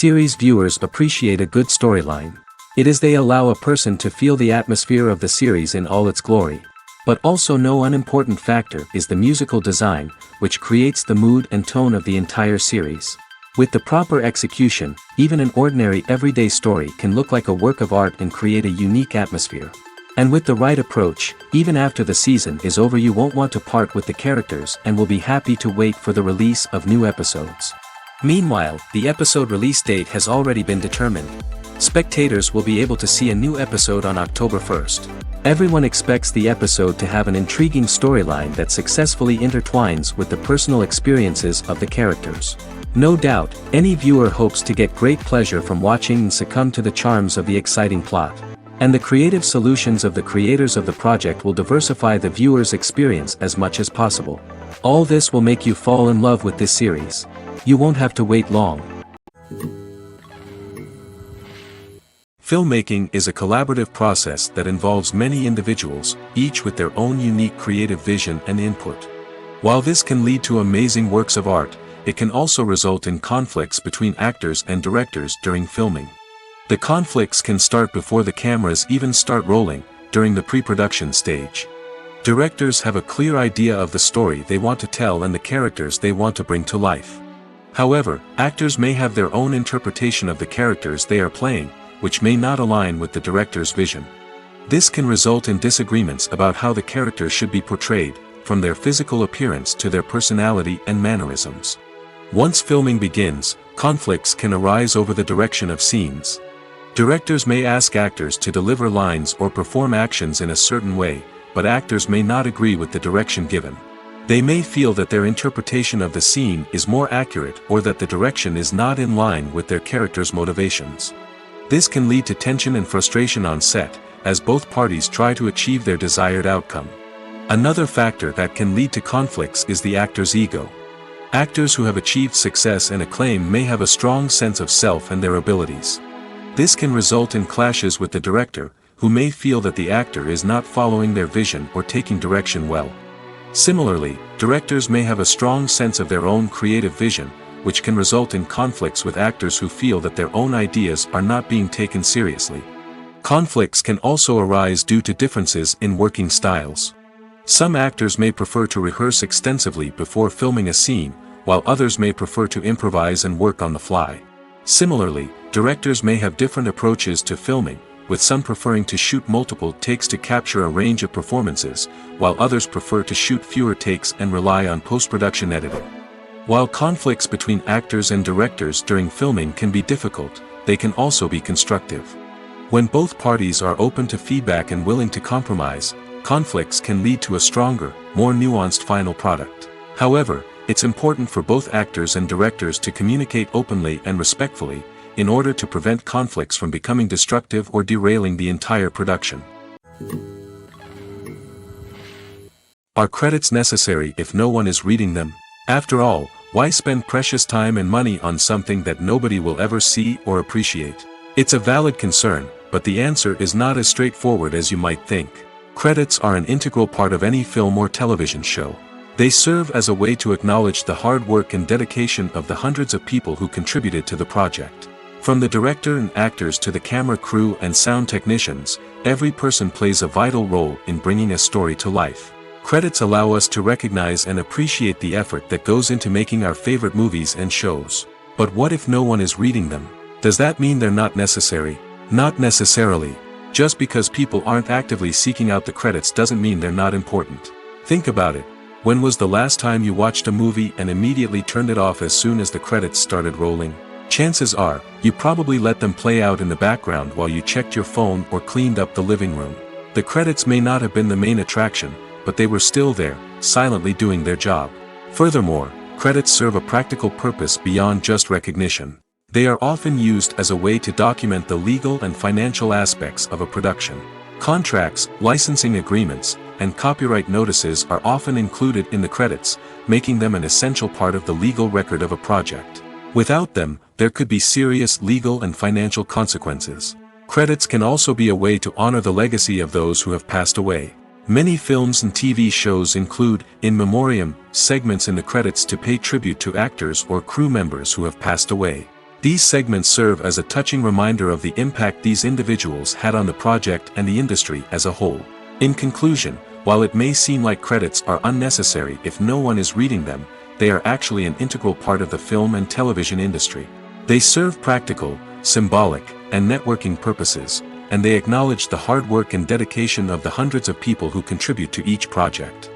Series viewers appreciate a good storyline. It is they allow a person to feel the atmosphere of the series in all its glory. But also no unimportant factor is the musical design, which creates the mood and tone of the entire series. With the proper execution, even an ordinary everyday story can look like a work of art and create a unique atmosphere. And with the right approach, even after the season is over you won't want to part with the characters and will be happy to wait for the release of new episodes. Meanwhile, the episode release date has already been determined. Spectators will be able to see a new episode on October 1st. Everyone expects the episode to have an intriguing storyline that successfully intertwines with the personal experiences of the characters. No doubt, any viewer hopes to get great pleasure from watching and succumb to the charms of the exciting plot. And the creative solutions of the creators of the project will diversify the viewer's experience as much as possible. All this will make you fall in love with this series. You won't have to wait long. Filmmaking is a collaborative process that involves many individuals, each with their own unique creative vision and input. While this can lead to amazing works of art, it can also result in conflicts between actors and directors during filming. The conflicts can start before the cameras even start rolling, during the pre-production stage. Directors have a clear idea of the story they want to tell and the characters they want to bring to life. However, actors may have their own interpretation of the characters they are playing, which may not align with the director's vision. This can result in disagreements about how the characters should be portrayed, from their physical appearance to their personality and mannerisms. Once filming begins, conflicts can arise over the direction of scenes. Directors may ask actors to deliver lines or perform actions in a certain way, but actors may not agree with the direction given. They may feel that their interpretation of the scene is more accurate or that the direction is not in line with their character's motivations. This can lead to tension and frustration on set, as both parties try to achieve their desired outcome. Another factor that can lead to conflicts is the actor's ego. Actors who have achieved success and acclaim may have a strong sense of self and their abilities. This can result in clashes with the director, who may feel that the actor is not following their vision or taking direction well. Similarly, directors may have a strong sense of their own creative vision, which can result in conflicts with actors who feel that their own ideas are not being taken seriously. Conflicts can also arise due to differences in working styles. Some actors may prefer to rehearse extensively before filming a scene, while others may prefer to improvise and work on the fly. Similarly, directors may have different approaches to filming, with some preferring to shoot multiple takes to capture a range of performances, while others prefer to shoot fewer takes and rely on post-production editing. While conflicts between actors and directors during filming can be difficult, they can also be constructive. When both parties are open to feedback and willing to compromise, conflicts can lead to a stronger, more nuanced final product. However, it's important for both actors and directors to communicate openly and respectfully, in order to prevent conflicts from becoming destructive or derailing the entire production. Are credits necessary if no one is reading them? After all, why spend precious time and money on something that nobody will ever see or appreciate? It's a valid concern, but the answer is not as straightforward as you might think. Credits are an integral part of any film or television show. They serve as a way to acknowledge the hard work and dedication of the hundreds of people who contributed to the project. From the director and actors to the camera crew and sound technicians, every person plays a vital role in bringing a story to life. Credits allow us to recognize and appreciate the effort that goes into making our favorite movies and shows. But what if no one is reading them? Does that mean they're not necessary? Not necessarily. Just because people aren't actively seeking out the credits doesn't mean they're not important. Think about it. When was the last time you watched a movie and immediately turned it off as soon as the credits started rolling? Chances are, you probably let them play out in the background while you checked your phone or cleaned up the living room. The credits may not have been the main attraction, but they were still there, silently doing their job. Furthermore, credits serve a practical purpose beyond just recognition. They are often used as a way to document the legal and financial aspects of a production. Contracts, licensing agreements, and copyright notices are often included in the credits, making them an essential part of the legal record of a project. Without them, there could be serious legal and financial consequences. Credits can also be a way to honor the legacy of those who have passed away. Many films and TV shows include, in memoriam, segments in the credits to pay tribute to actors or crew members who have passed away. These segments serve as a touching reminder of the impact these individuals had on the project and the industry as a whole. In conclusion, while it may seem like credits are unnecessary if no one is reading them, they are actually an integral part of the film and television industry. They serve practical, symbolic, and networking purposes, and they acknowledge the hard work and dedication of the hundreds of people who contribute to each project.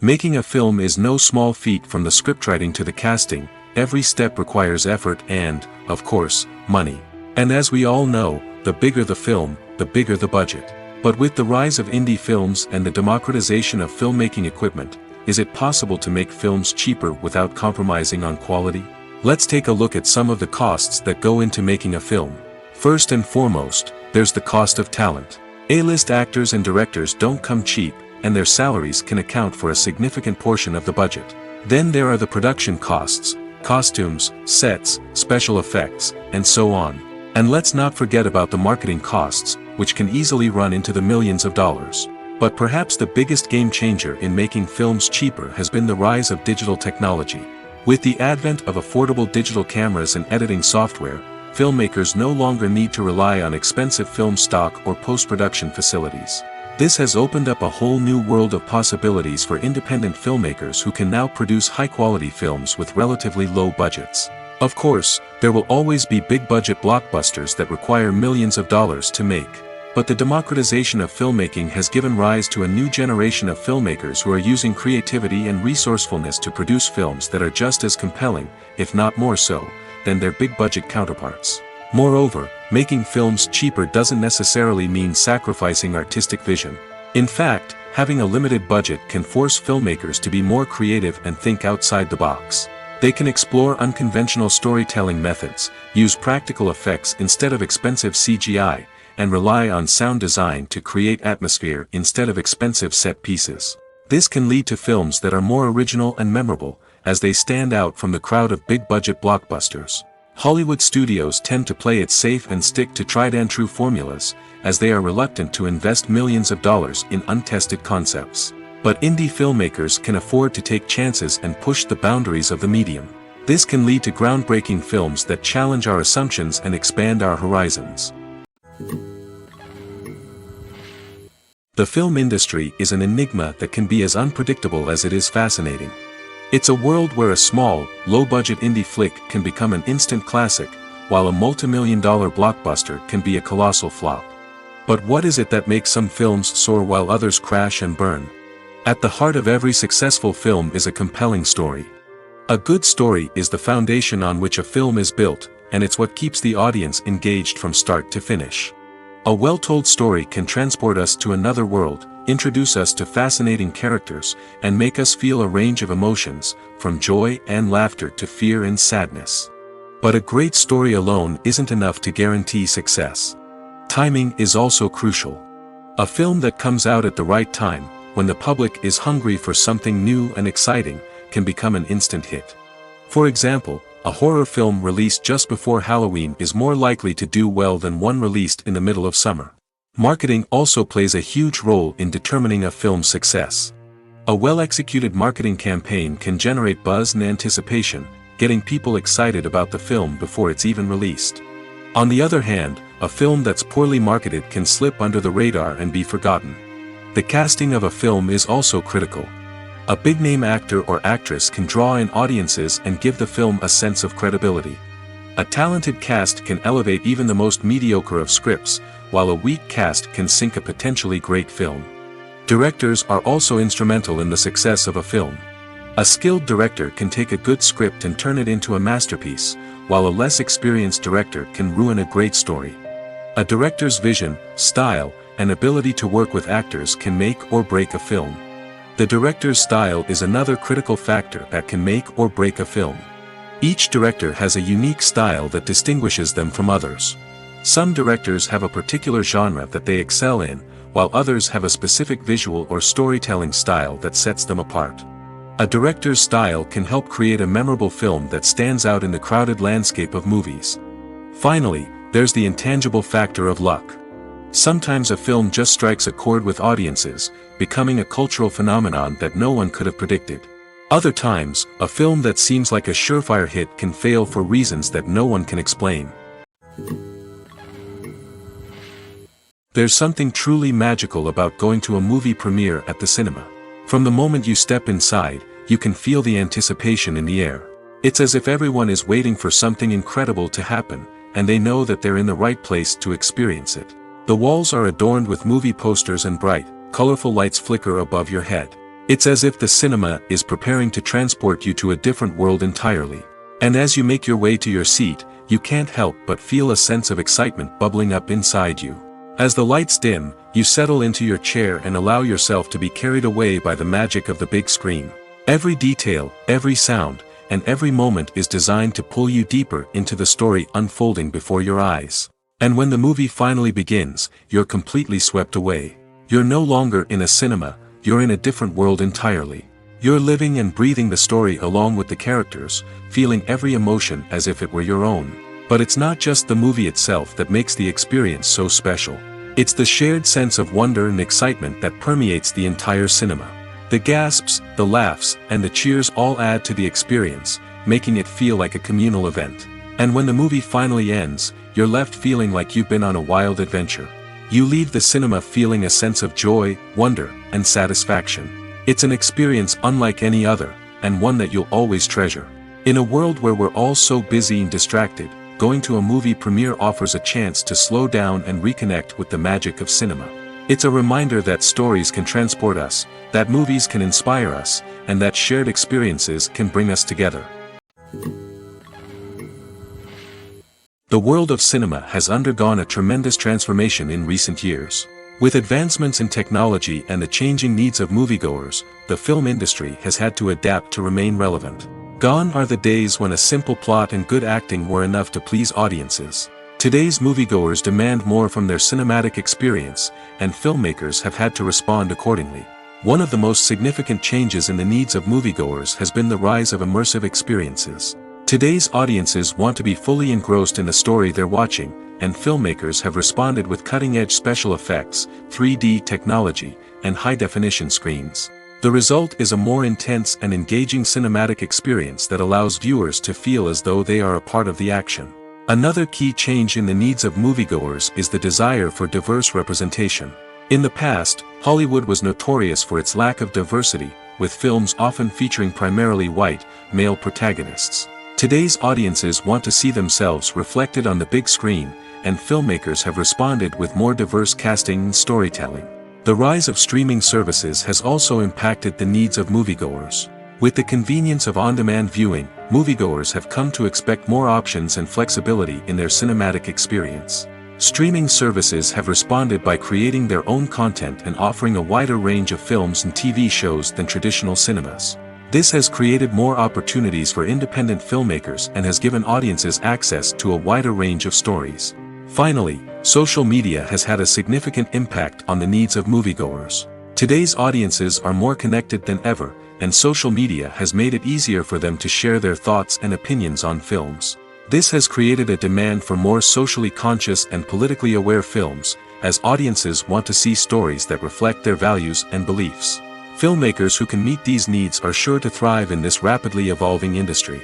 Making a film is no small feat. From the scriptwriting to the casting, every step requires effort and, of course, money. And as we all know, the bigger the film, the bigger the budget. But with the rise of indie films and the democratization of filmmaking equipment, is it possible to make films cheaper without compromising on quality? Let's take a look at some of the costs that go into making a film. First and foremost, there's the cost of talent. A-list actors and directors don't come cheap, and their salaries can account for a significant portion of the budget. Then there are the production costs, costumes, sets, special effects, and so on. And let's not forget about the marketing costs, which can easily run into the millions of dollars. But perhaps the biggest game changer in making films cheaper has been the rise of digital technology. With the advent of affordable digital cameras and editing software, filmmakers no longer need to rely on expensive film stock or post-production facilities. This has opened up a whole new world of possibilities for independent filmmakers who can now produce high-quality films with relatively low budgets. Of course, there will always be big-budget blockbusters that require millions of dollars to make. But the democratization of filmmaking has given rise to a new generation of filmmakers who are using creativity and resourcefulness to produce films that are just as compelling, if not more so, than their big-budget counterparts. Moreover, making films cheaper doesn't necessarily mean sacrificing artistic vision. In fact, having a limited budget can force filmmakers to be more creative and think outside the box. They can explore unconventional storytelling methods, use practical effects instead of expensive CGI, and rely on sound design to create atmosphere instead of expensive set pieces. This can lead to films that are more original and memorable, as they stand out from the crowd of big-budget blockbusters. Hollywood studios tend to play it safe and stick to tried-and-true formulas, as they are reluctant to invest millions of dollars in untested concepts. But indie filmmakers can afford to take chances and push the boundaries of the medium. This can lead to groundbreaking films that challenge our assumptions and expand our horizons. The film industry is an enigma that can be as unpredictable as it is fascinating. It's a world where a small, low-budget indie flick can become an instant classic, while a multi-million-dollar blockbuster can be a colossal flop. But what is it that makes some films soar while others crash and burn? At the heart of every successful film is a compelling story. A good story is the foundation on which a film is built, and it's what keeps the audience engaged from start to finish. A well-told story can transport us to another world, introduce us to fascinating characters, and make us feel a range of emotions, from joy and laughter to fear and sadness. But a great story alone isn't enough to guarantee success. Timing is also crucial. A film that comes out at the right time, when the public is hungry for something new and exciting, can become an instant hit. For example, a horror film released just before Halloween is more likely to do well than one released in the middle of summer. Marketing also plays a huge role in determining a film's success. A well-executed marketing campaign can generate buzz and anticipation, getting people excited about the film before it's even released. On the other hand, a film that's poorly marketed can slip under the radar and be forgotten. The casting of a film is also critical. A big-name actor or actress can draw in audiences and give the film a sense of credibility. A talented cast can elevate even the most mediocre of scripts, while a weak cast can sink a potentially great film. Directors are also instrumental in the success of a film. A skilled director can take a good script and turn it into a masterpiece, while a less experienced director can ruin a great story. A director's vision, style, and ability to work with actors can make or break a film. The director's style is another critical factor that can make or break a film. Each director has a unique style that distinguishes them from others. Some directors have a particular genre that they excel in, while others have a specific visual or storytelling style that sets them apart. A director's style can help create a memorable film that stands out in the crowded landscape of movies. Finally, there's the intangible factor of luck. Sometimes a film just strikes a chord with audiences, becoming a cultural phenomenon that no one could have predicted. Other times, a film that seems like a surefire hit can fail for reasons that no one can explain. There's something truly magical about going to a movie premiere at the cinema. From the moment you step inside, you can feel the anticipation in the air. It's as if everyone is waiting for something incredible to happen, and they know that they're in the right place to experience it. The walls are adorned with movie posters and bright, colorful lights flicker above your head. It's as if the cinema is preparing to transport you to a different world entirely. And as you make your way to your seat, you can't help but feel a sense of excitement bubbling up inside you. As the lights dim, you settle into your chair and allow yourself to be carried away by the magic of the big screen. Every detail, every sound, and every moment is designed to pull you deeper into the story unfolding before your eyes. And when the movie finally begins, you're completely swept away. You're no longer in a cinema, you're in a different world entirely. You're living and breathing the story along with the characters, feeling every emotion as if it were your own. But it's not just the movie itself that makes the experience so special. It's the shared sense of wonder and excitement that permeates the entire cinema. The gasps, the laughs, and the cheers all add to the experience, making it feel like a communal event. And when the movie finally ends, you're left feeling like you've been on a wild adventure. You leave the cinema feeling a sense of joy, wonder, and satisfaction. It's an experience unlike any other, and one that you'll always treasure. In a world where we're all so busy and distracted, going to a movie premiere offers a chance to slow down and reconnect with the magic of cinema. It's a reminder that stories can transport us, that movies can inspire us, and that shared experiences can bring us together. The world of cinema has undergone a tremendous transformation in recent years. With advancements in technology and the changing needs of moviegoers, the film industry has had to adapt to remain relevant. Gone are the days when a simple plot and good acting were enough to please audiences. Today's moviegoers demand more from their cinematic experience, and filmmakers have had to respond accordingly. One of the most significant changes in the needs of moviegoers has been the rise of immersive experiences. Today's audiences want to be fully engrossed in the story they're watching, and filmmakers have responded with cutting-edge special effects, 3D technology, and high-definition screens. The result is a more intense and engaging cinematic experience that allows viewers to feel as though they are a part of the action. Another key change in the needs of moviegoers is the desire for diverse representation. In the past, Hollywood was notorious for its lack of diversity, with films often featuring primarily white, male protagonists. Today's audiences want to see themselves reflected on the big screen, and filmmakers have responded with more diverse casting and storytelling. The rise of streaming services has also impacted the needs of moviegoers. With the convenience of on-demand viewing, moviegoers have come to expect more options and flexibility in their cinematic experience. Streaming services have responded by creating their own content and offering a wider range of films and TV shows than traditional cinemas. This has created more opportunities for independent filmmakers and has given audiences access to a wider range of stories. Finally, social media has had a significant impact on the needs of moviegoers. Today's audiences are more connected than ever, and social media has made it easier for them to share their thoughts and opinions on films. This has created a demand for more socially conscious and politically aware films, as audiences want to see stories that reflect their values and beliefs. Filmmakers who can meet these needs are sure to thrive in this rapidly evolving industry.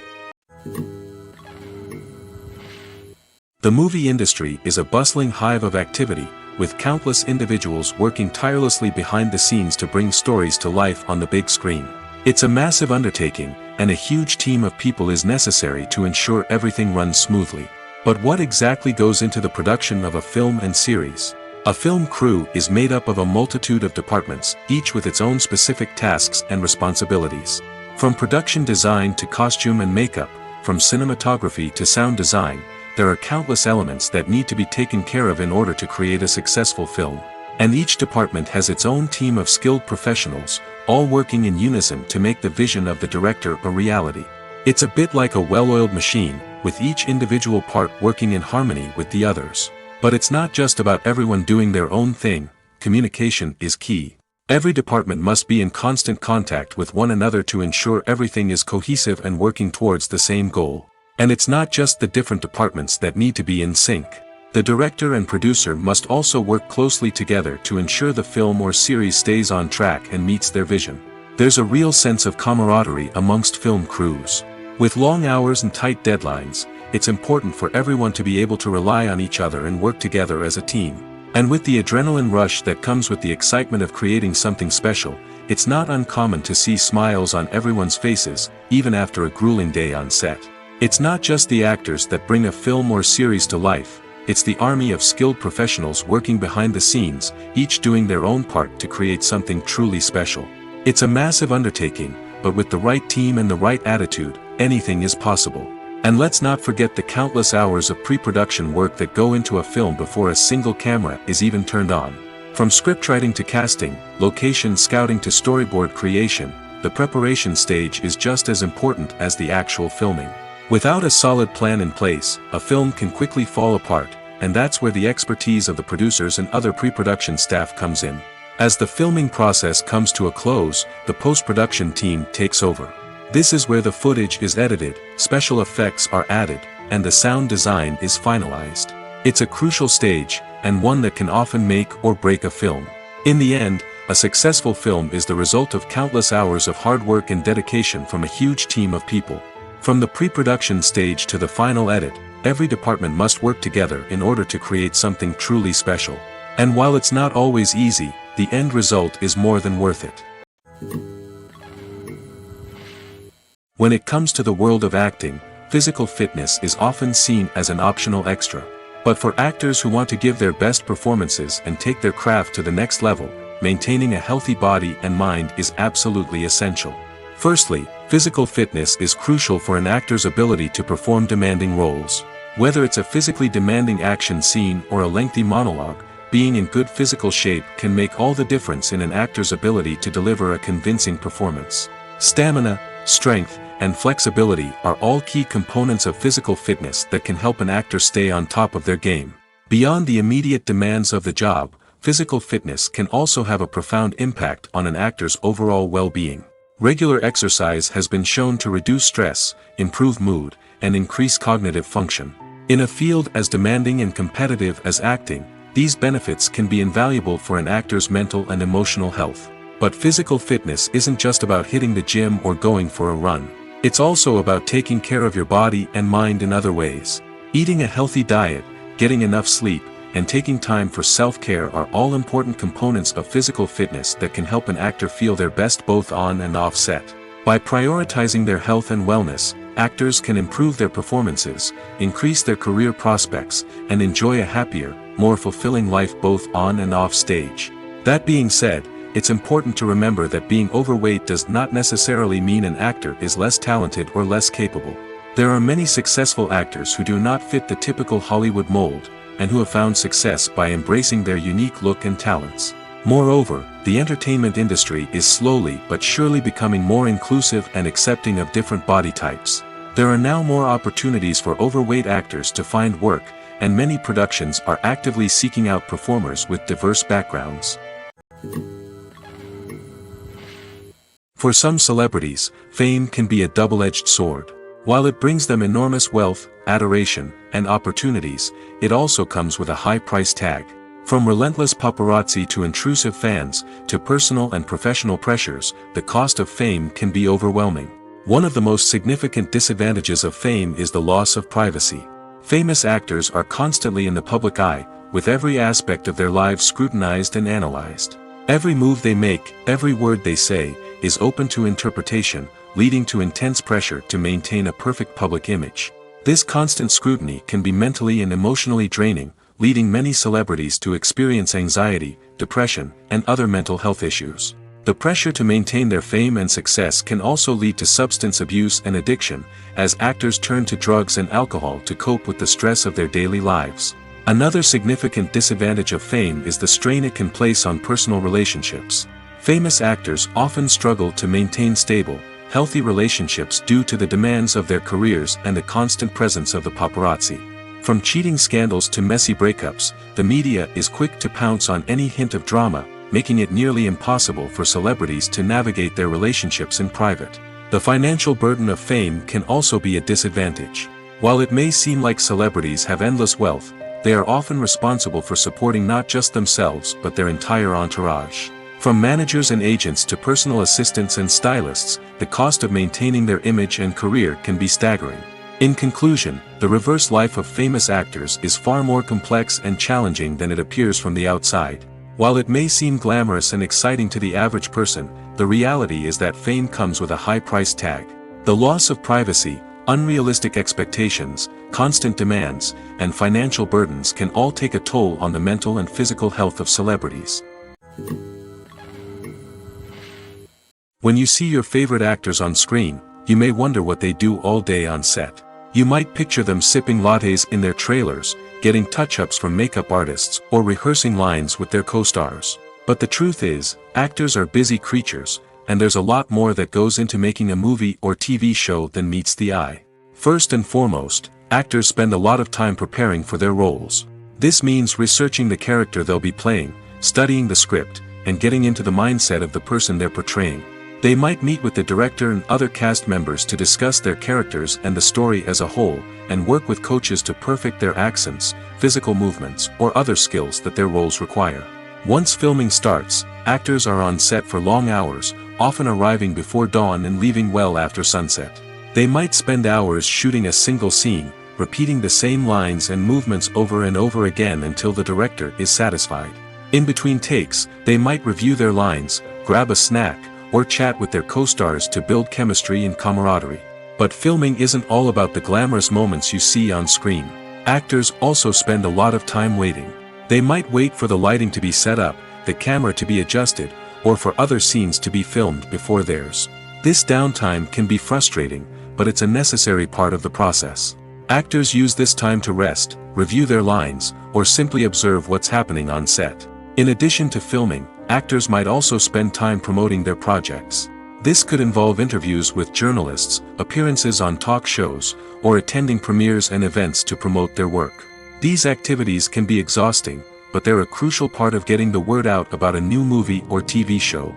The movie industry is a bustling hive of activity, with countless individuals working tirelessly behind the scenes to bring stories to life on the big screen. It's a massive undertaking, and a huge team of people is necessary to ensure everything runs smoothly. But what exactly goes into the production of a film and series? A film crew is made up of a multitude of departments, each with its own specific tasks and responsibilities. From production design to costume and makeup, from cinematography to sound design, there are countless elements that need to be taken care of in order to create a successful film. And each department has its own team of skilled professionals, all working in unison to make the vision of the director a reality. It's a bit like a well-oiled machine, with each individual part working in harmony with the others. But it's not just about everyone doing their own thing. Communication is key. Every department must be in constant contact with one another to ensure everything is cohesive and working towards the same goal. And it's not just the different departments that need to be in sync. The director and producer must also work closely together to ensure the film or series stays on track and meets their vision. There's a real sense of camaraderie amongst film crews. With long hours and tight deadlines, it's important for everyone to be able to rely on each other and work together as a team. And with the adrenaline rush that comes with the excitement of creating something special, it's not uncommon to see smiles on everyone's faces, even after a grueling day on set. It's not just the actors that bring a film or series to life, it's the army of skilled professionals working behind the scenes, each doing their own part to create something truly special. It's a massive undertaking, but with the right team and the right attitude, anything is possible. And let's not forget the countless hours of pre-production work that go into a film before a single camera is even turned on. From scriptwriting to casting, location scouting to storyboard creation, the preparation stage is just as important as the actual filming. Without a solid plan in place, a film can quickly fall apart, and that's where the expertise of the producers and other pre-production staff comes in. As the filming process comes to a close, the post-production team takes over. This is where the footage is edited, special effects are added, and the sound design is finalized. It's a crucial stage, and one that can often make or break a film. In the end, a successful film is the result of countless hours of hard work and dedication from a huge team of people. From the pre-production stage to the final edit, every department must work together in order to create something truly special. And while it's not always easy, the end result is more than worth it. When it comes to the world of acting, physical fitness is often seen as an optional extra. But for actors who want to give their best performances and take their craft to the next level, maintaining a healthy body and mind is absolutely essential. Firstly, physical fitness is crucial for an actor's ability to perform demanding roles. Whether it's a physically demanding action scene or a lengthy monologue, being in good physical shape can make all the difference in an actor's ability to deliver a convincing performance. Stamina, strength, and flexibility are all key components of physical fitness that can help an actor stay on top of their game. Beyond the immediate demands of the job, physical fitness can also have a profound impact on an actor's overall well-being. Regular exercise has been shown to reduce stress, improve mood, and increase cognitive function. In a field as demanding and competitive as acting, these benefits can be invaluable for an actor's mental and emotional health. But physical fitness isn't just about hitting the gym or going for a run. It's also about taking care of your body and mind in other ways. Eating a healthy diet, getting enough sleep, and taking time for self-care are all important components of physical fitness that can help an actor feel their best both on and off set. By prioritizing their health and wellness, actors can improve their performances, increase their career prospects, and enjoy a happier, more fulfilling life both on and off stage. That being said, it's important to remember that being overweight does not necessarily mean an actor is less talented or less capable. There are many successful actors who do not fit the typical Hollywood mold, and who have found success by embracing their unique look and talents. Moreover, the entertainment industry is slowly but surely becoming more inclusive and accepting of different body types. There are now more opportunities for overweight actors to find work, and many productions are actively seeking out performers with diverse backgrounds. For some celebrities, fame can be a double-edged sword. While it brings them enormous wealth, adoration, and opportunities, it also comes with a high price tag. From relentless paparazzi to intrusive fans, to personal and professional pressures, the cost of fame can be overwhelming. One of the most significant disadvantages of fame is the loss of privacy. Famous actors are constantly in the public eye, with every aspect of their lives scrutinized and analyzed. Every move they make, every word they say, is open to interpretation, leading to intense pressure to maintain a perfect public image. This constant scrutiny can be mentally and emotionally draining, leading many celebrities to experience anxiety, depression, and other mental health issues. The pressure to maintain their fame and success can also lead to substance abuse and addiction, as actors turn to drugs and alcohol to cope with the stress of their daily lives. Another significant disadvantage of fame is the strain it can place on personal relationships. Famous actors often struggle to maintain stable, healthy relationships due to the demands of their careers and the constant presence of the paparazzi. From cheating scandals to messy breakups, the media is quick to pounce on any hint of drama, making it nearly impossible for celebrities to navigate their relationships in private. The financial burden of fame can also be a disadvantage. While it may seem like celebrities have endless wealth, they are often responsible for supporting not just themselves but their entire entourage. From managers and agents to personal assistants and stylists, the cost of maintaining their image and career can be staggering. In conclusion, the reverse life of famous actors is far more complex and challenging than it appears from the outside. While it may seem glamorous and exciting to the average person, the reality is that fame comes with a high price tag. The loss of privacy, unrealistic expectations, constant demands, and financial burdens can all take a toll on the mental and physical health of celebrities. When you see your favorite actors on screen, you may wonder what they do all day on set. You might picture them sipping lattes in their trailers, getting touch-ups from makeup artists, or rehearsing lines with their co-stars. But the truth is, actors are busy creatures, and there's a lot more that goes into making a movie or TV show than meets the eye. First and foremost, actors spend a lot of time preparing for their roles. This means researching the character they'll be playing, studying the script, and getting into the mindset of the person they're portraying. They might meet with the director and other cast members to discuss their characters and the story as a whole, and work with coaches to perfect their accents, physical movements, or other skills that their roles require. Once filming starts, actors are on set for long hours, often arriving before dawn and leaving well after sunset. They might spend hours shooting a single scene, repeating the same lines and movements over and over again until the director is satisfied. In between takes, they might review their lines, grab a snack, or chat with their co-stars to build chemistry and camaraderie. But filming isn't all about the glamorous moments you see on screen. Actors also spend a lot of time waiting. They might wait for the lighting to be set up, the camera to be adjusted, or for other scenes to be filmed before theirs. This downtime can be frustrating, but it's a necessary part of the process. Actors use this time to rest, review their lines, or simply observe what's happening on set. In addition to filming, actors might also spend time promoting their projects. This could involve interviews with journalists, appearances on talk shows, or attending premieres and events to promote their work. These activities can be exhausting, but they're a crucial part of getting the word out about a new movie or TV show.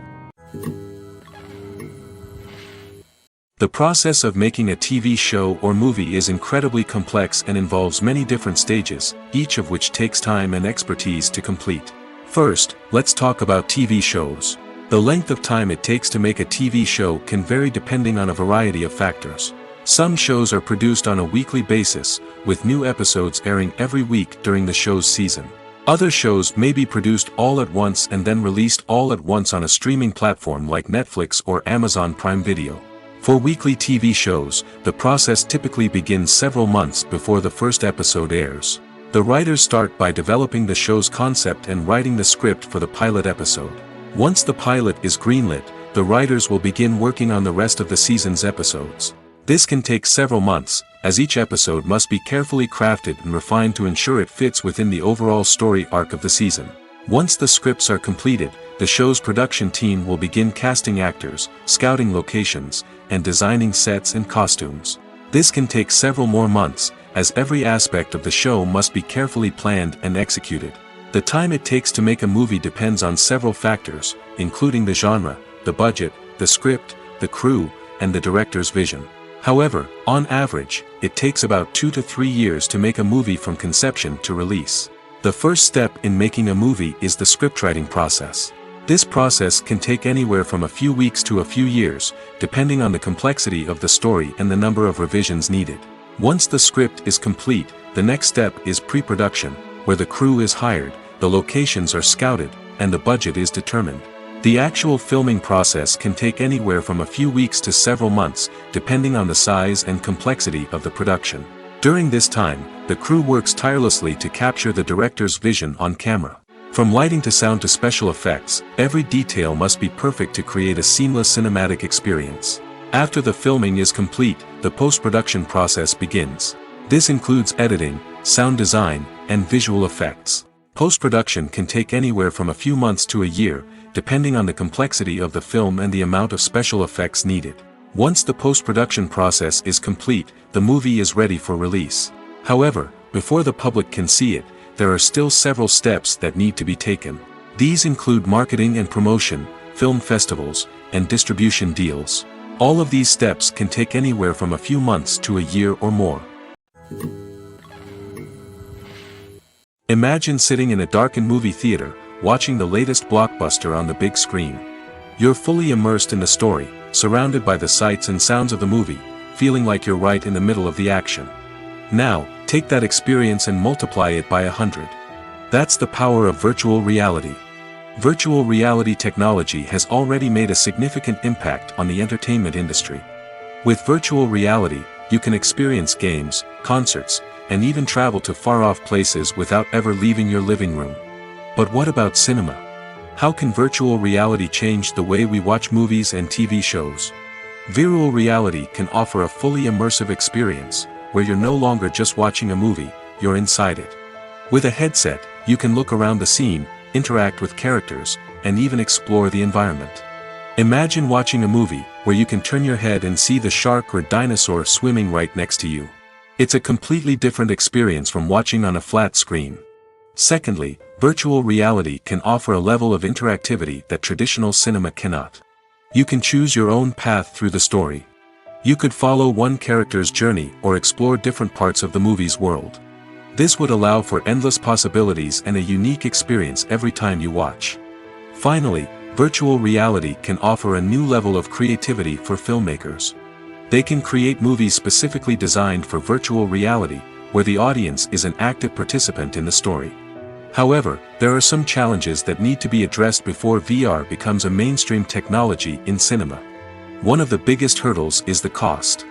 The process of making a TV show or movie is incredibly complex and involves many different stages, each of which takes time and expertise to complete. First, let's talk about TV shows. The length of time it takes to make a TV show can vary depending on a variety of factors. Some shows are produced on a weekly basis, with new episodes airing every week during the show's season. Other shows may be produced all at once and then released all at once on a streaming platform like Netflix or Amazon Prime Video. For weekly TV shows, the process typically begins several months before the first episode airs. The writers start by developing the show's concept and writing the script for the pilot episode. Once the pilot is greenlit, the writers will begin working on the rest of the season's episodes. This can take several months, as each episode must be carefully crafted and refined to ensure it fits within the overall story arc of the season. Once the scripts are completed, the show's production team will begin casting actors, scouting locations, and designing sets and costumes. This can take several more months, as every aspect of the show must be carefully planned and executed. The time it takes to make a movie depends on several factors, including the genre, the budget, the script, the crew, and the director's vision. However, on average, it takes about 2 to 3 years to make a movie from conception to release. The first step in making a movie is the scriptwriting process. This process can take anywhere from a few weeks to a few years, depending on the complexity of the story and the number of revisions needed. Once the script is complete, the next step is pre-production, where the crew is hired, the locations are scouted, and the budget is determined. The actual filming process can take anywhere from a few weeks to several months, depending on the size and complexity of the production. During this time, the crew works tirelessly to capture the director's vision on camera. From lighting to sound to special effects, every detail must be perfect to create a seamless cinematic experience. After the filming is complete, the post-production process begins. This includes editing, sound design, and visual effects. Post-production can take anywhere from a few months to a year, depending on the complexity of the film and the amount of special effects needed. Once the post-production process is complete, the movie is ready for release. However, before the public can see it, there are still several steps that need to be taken. These include marketing and promotion, film festivals, and distribution deals. All of these steps can take anywhere from a few months to a year or more. Imagine sitting in a darkened movie theater, watching the latest blockbuster on the big screen. You're fully immersed in the story, surrounded by the sights and sounds of the movie, feeling like you're right in the middle of the action. Now, take that experience and multiply it by 100. That's the power of virtual reality. Virtual reality technology has already made a significant impact on the entertainment industry. With virtual reality, you can experience games, concerts, and even travel to far-off places without ever leaving your living room. But what about cinema? How can virtual reality change the way we watch movies and TV shows? Virtual reality can offer a fully immersive experience, where you're no longer just watching a movie, you're inside it. With a headset, you can look around the scene, interact with characters, and even explore the environment. Imagine watching a movie where you can turn your head and see the shark or dinosaur swimming right next to you. It's a completely different experience from watching on a flat screen. Secondly, virtual reality can offer a level of interactivity that traditional cinema cannot. You can choose your own path through the story. You could follow one character's journey or explore different parts of the movie's world. This would allow for endless possibilities and a unique experience every time you watch. Finally, virtual reality can offer a new level of creativity for filmmakers. They can create movies specifically designed for virtual reality, where the audience is an active participant in the story. However, there are some challenges that need to be addressed before VR becomes a mainstream technology in cinema. One of the biggest hurdles is the cost.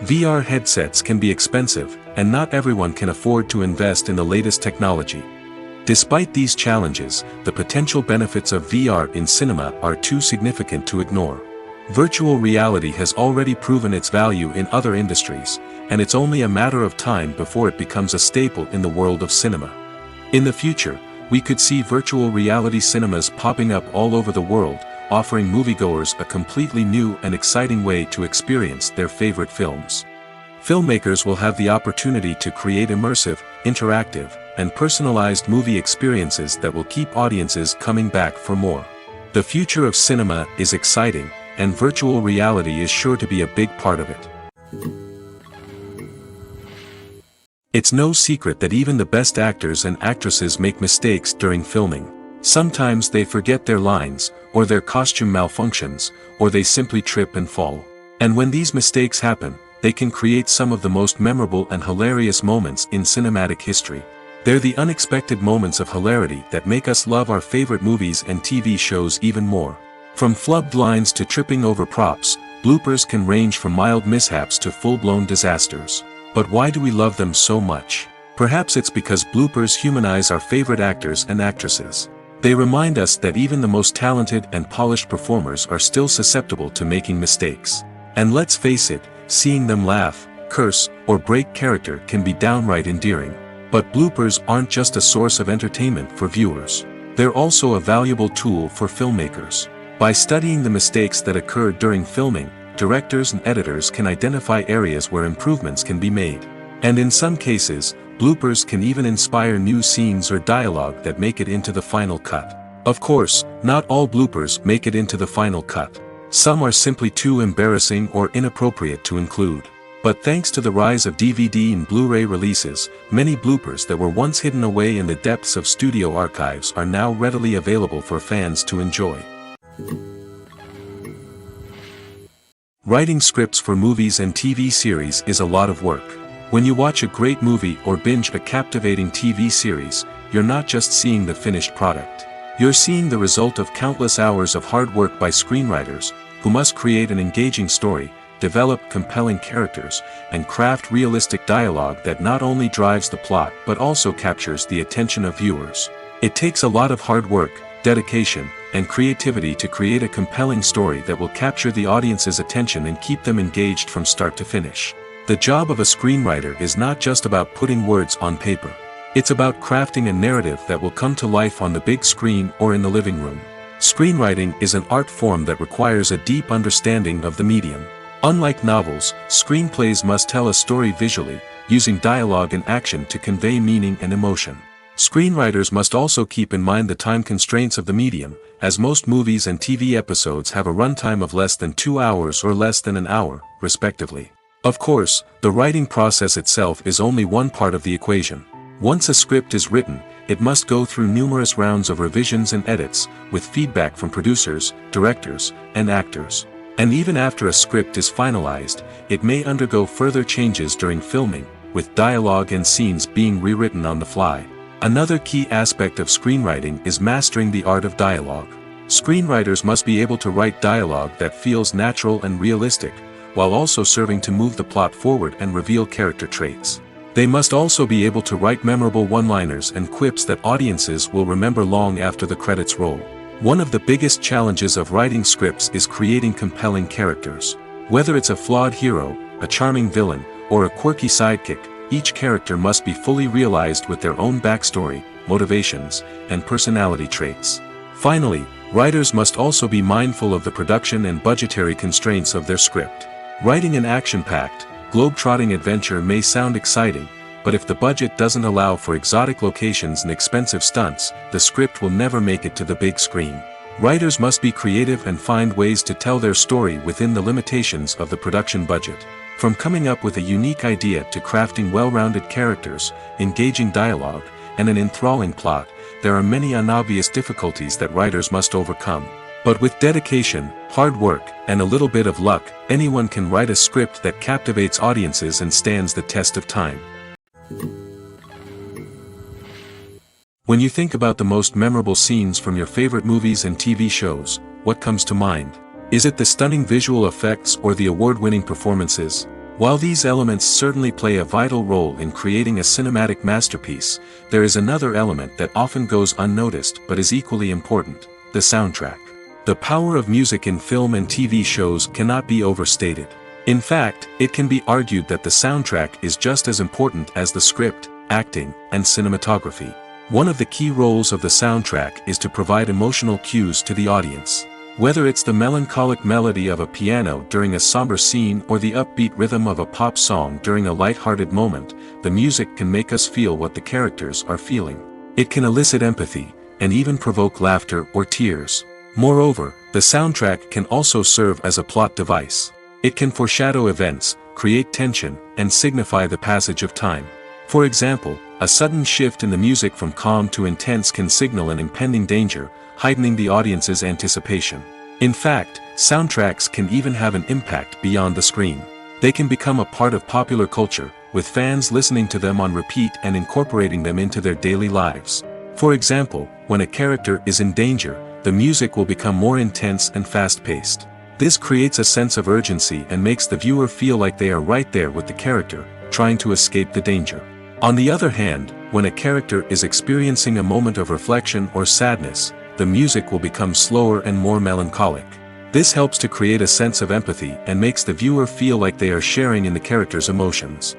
VR headsets can be expensive, and not everyone can afford to invest in the latest technology. Despite these challenges, the potential benefits of VR in cinema are too significant to ignore. Virtual reality has already proven its value in other industries, and it's only a matter of time before it becomes a staple in the world of cinema. In the future, we could see virtual reality cinemas popping up all over the world, offering moviegoers a completely new and exciting way to experience their favorite films. Filmmakers will have the opportunity to create immersive, interactive, and personalized movie experiences that will keep audiences coming back for more. The future of cinema is exciting, and virtual reality is sure to be a big part of it. It's no secret that even the best actors and actresses make mistakes during filming. Sometimes they forget their lines, or their costume malfunctions, or they simply trip and fall. And when these mistakes happen, they can create some of the most memorable and hilarious moments in cinematic history. They're the unexpected moments of hilarity that make us love our favorite movies and TV shows even more. From flubbed lines to tripping over props, bloopers can range from mild mishaps to full-blown disasters. But why do we love them so much? Perhaps it's because bloopers humanize our favorite actors and actresses. They remind us that even the most talented and polished performers are still susceptible to making mistakes. And let's face it, seeing them laugh, curse, or break character can be downright endearing. But bloopers aren't just a source of entertainment for viewers. They're also a valuable tool for filmmakers. By studying the mistakes that occur during filming, directors and editors can identify areas where improvements can be made. And in some cases, bloopers can even inspire new scenes or dialogue that make it into the final cut. Of course, not all bloopers make it into the final cut. Some are simply too embarrassing or inappropriate to include. But thanks to the rise of DVD and Blu-ray releases, many bloopers that were once hidden away in the depths of studio archives are now readily available for fans to enjoy. Writing scripts for movies and TV series is a lot of work. When you watch a great movie or binge a captivating TV series, you're not just seeing the finished product. You're seeing the result of countless hours of hard work by screenwriters, who must create an engaging story, develop compelling characters, and craft realistic dialogue that not only drives the plot but also captures the attention of viewers. It takes a lot of hard work, dedication, and creativity to create a compelling story that will capture the audience's attention and keep them engaged from start to finish. The job of a screenwriter is not just about putting words on paper. It's about crafting a narrative that will come to life on the big screen or in the living room. Screenwriting is an art form that requires a deep understanding of the medium. Unlike novels, screenplays must tell a story visually, using dialogue and action to convey meaning and emotion. Screenwriters must also keep in mind the time constraints of the medium, as most movies and TV episodes have a runtime of less than 2 hours or less than an hour, respectively. Of course, the writing process itself is only one part of the equation. Once a script is written, it must go through numerous rounds of revisions and edits, with feedback from producers, directors, and actors. And even after a script is finalized, it may undergo further changes during filming, with dialogue and scenes being rewritten on the fly. Another key aspect of screenwriting is mastering the art of dialogue. Screenwriters must be able to write dialogue that feels natural and realistic, while also serving to move the plot forward and reveal character traits. They must also be able to write memorable one-liners and quips that audiences will remember long after the credits roll. One of the biggest challenges of writing scripts is creating compelling characters. Whether it's a flawed hero, a charming villain, or a quirky sidekick, each character must be fully realized with their own backstory, motivations, and personality traits. Finally, writers must also be mindful of the production and budgetary constraints of their script. Writing an action-packed, globe-trotting adventure may sound exciting, but if the budget doesn't allow for exotic locations and expensive stunts, the script will never make it to the big screen. Writers must be creative and find ways to tell their story within the limitations of the production budget. From coming up with a unique idea to crafting well-rounded characters, engaging dialogue, and an enthralling plot, there are many unobvious difficulties that writers must overcome. But with dedication, hard work, and a little bit of luck, anyone can write a script that captivates audiences and stands the test of time. When you think about the most memorable scenes from your favorite movies and TV shows, what comes to mind? Is it the stunning visual effects or the award-winning performances? While these elements certainly play a vital role in creating a cinematic masterpiece, there is another element that often goes unnoticed but is equally important: the soundtrack. The power of music in film and TV shows cannot be overstated. In fact, it can be argued that the soundtrack is just as important as the script, acting, and cinematography. One of the key roles of the soundtrack is to provide emotional cues to the audience. Whether it's the melancholic melody of a piano during a somber scene or the upbeat rhythm of a pop song during a light-hearted moment, the music can make us feel what the characters are feeling. It can elicit empathy, and even provoke laughter or tears. Moreover, the soundtrack can also serve as a plot device. It can foreshadow events, create tension, and signify the passage of time. For example, a sudden shift in the music from calm to intense can signal an impending danger, heightening the audience's anticipation. In fact, soundtracks can even have an impact beyond the screen. They can become a part of popular culture, with fans listening to them on repeat and incorporating them into their daily lives. For example, when a character is in danger, the music will become more intense and fast-paced. This creates a sense of urgency and makes the viewer feel like they are right there with the character, trying to escape the danger. On the other hand, when a character is experiencing a moment of reflection or sadness, the music will become slower and more melancholic. This helps to create a sense of empathy and makes the viewer feel like they are sharing in the character's emotions.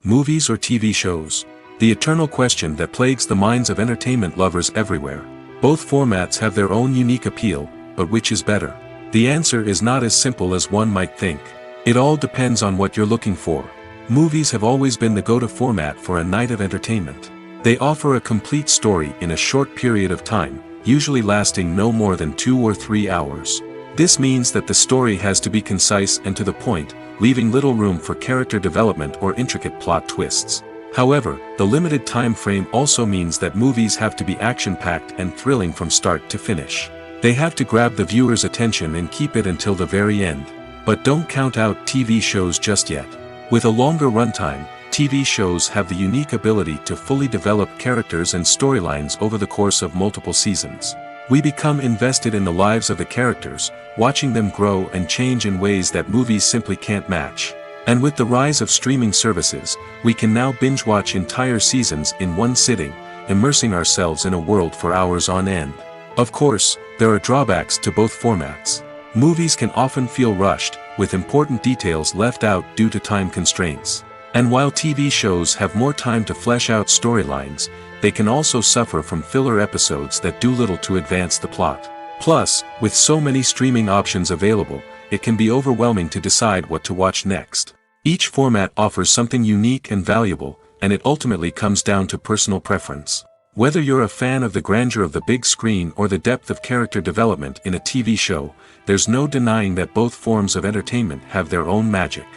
Movies or TV shows? The eternal question that plagues the minds of entertainment lovers everywhere. Both formats have their own unique appeal, but which is better? The answer is not as simple as one might think. It all depends on what you're looking for. Movies have always been the go-to format for a night of entertainment. They offer a complete story in a short period of time, usually lasting no more than 2 or 3 hours. This means that the story has to be concise and to the point, leaving little room for character development or intricate plot twists. However, the limited time frame also means that movies have to be action-packed and thrilling from start to finish. They have to grab the viewer's attention and keep it until the very end. But don't count out TV shows just yet. With a longer runtime, TV shows have the unique ability to fully develop characters and storylines over the course of multiple seasons. We become invested in the lives of the characters, watching them grow and change in ways that movies simply can't match. And with the rise of streaming services, we can now binge-watch entire seasons in one sitting, immersing ourselves in a world for hours on end. Of course, there are drawbacks to both formats. Movies can often feel rushed, with important details left out due to time constraints. And while TV shows have more time to flesh out storylines, they can also suffer from filler episodes that do little to advance the plot. Plus, with so many streaming options available, it can be overwhelming to decide what to watch next. Each format offers something unique and valuable, and it ultimately comes down to personal preference. Whether you're a fan of the grandeur of the big screen or the depth of character development in a TV show, there's no denying that both forms of entertainment have their own magic.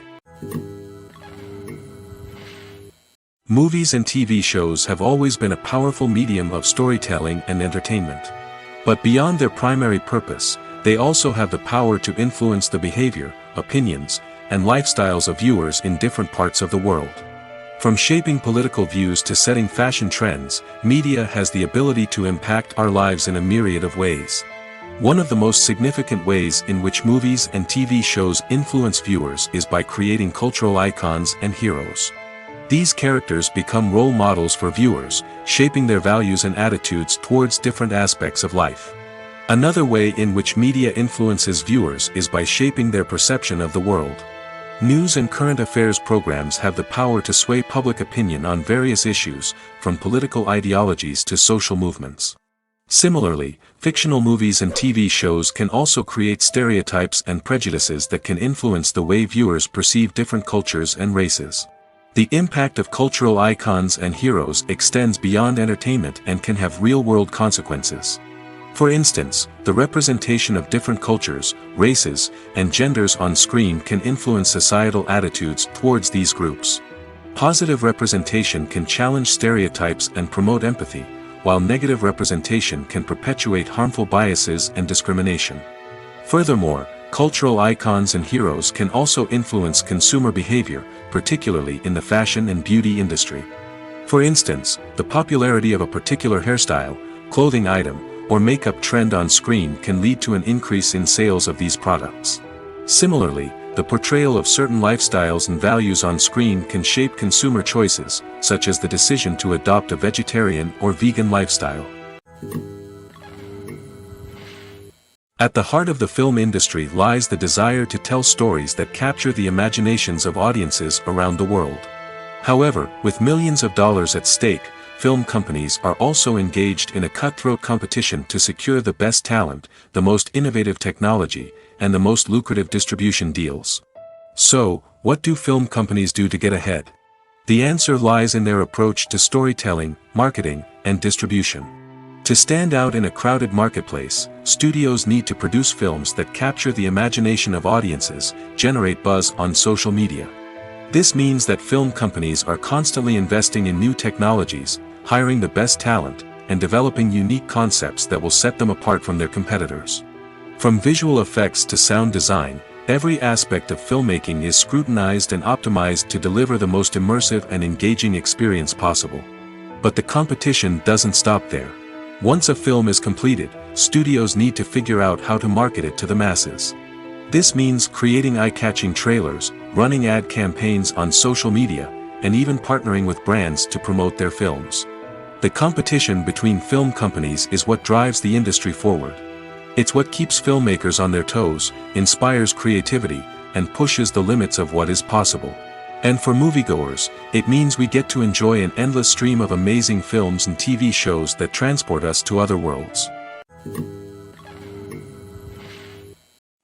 Movies and TV shows have always been a powerful medium of storytelling and entertainment. But beyond their primary purpose, they also have the power to influence the behavior, opinions, and lifestyles of viewers in different parts of the world. From shaping political views to setting fashion trends, media has the ability to impact our lives in a myriad of ways. One of the most significant ways in which movies and TV shows influence viewers is by creating cultural icons and heroes. These characters become role models for viewers, shaping their values and attitudes towards different aspects of life. Another way in which media influences viewers is by shaping their perception of the world. News and current affairs programs have the power to sway public opinion on various issues, from political ideologies to social movements. Similarly, fictional movies and TV shows can also create stereotypes and prejudices that can influence the way viewers perceive different cultures and races. The impact of cultural icons and heroes extends beyond entertainment and can have real-world consequences. For instance, the representation of different cultures, races, and genders on screen can influence societal attitudes towards these groups. Positive representation can challenge stereotypes and promote empathy, while negative representation can perpetuate harmful biases and discrimination. Furthermore, cultural icons and heroes can also influence consumer behavior, particularly in the fashion and beauty industry. For instance, the popularity of a particular hairstyle, clothing item, or makeup trend on screen can lead to an increase in sales of these products. Similarly, the portrayal of certain lifestyles and values on screen can shape consumer choices, such as the decision to adopt a vegetarian or vegan lifestyle. At the heart of the film industry lies the desire to tell stories that capture the imaginations of audiences around the world. However, with millions of dollars at stake, film companies are also engaged in a cutthroat competition to secure the best talent, the most innovative technology, and the most lucrative distribution deals. So, what do film companies do to get ahead? The answer lies in their approach to storytelling, marketing, and distribution. To stand out in a crowded marketplace, studios need to produce films that capture the imagination of audiences, generate buzz on social media. This means that film companies are constantly investing in new technologies, hiring the best talent, and developing unique concepts that will set them apart from their competitors. From visual effects to sound design, every aspect of filmmaking is scrutinized and optimized to deliver the most immersive and engaging experience possible. But the competition doesn't stop there. Once a film is completed, studios need to figure out how to market it to the masses. This means creating eye-catching trailers, running ad campaigns on social media, and even partnering with brands to promote their films. The competition between film companies is what drives the industry forward. It's what keeps filmmakers on their toes, inspires creativity, and pushes the limits of what is possible. And for moviegoers, it means we get to enjoy an endless stream of amazing films and TV shows that transport us to other worlds.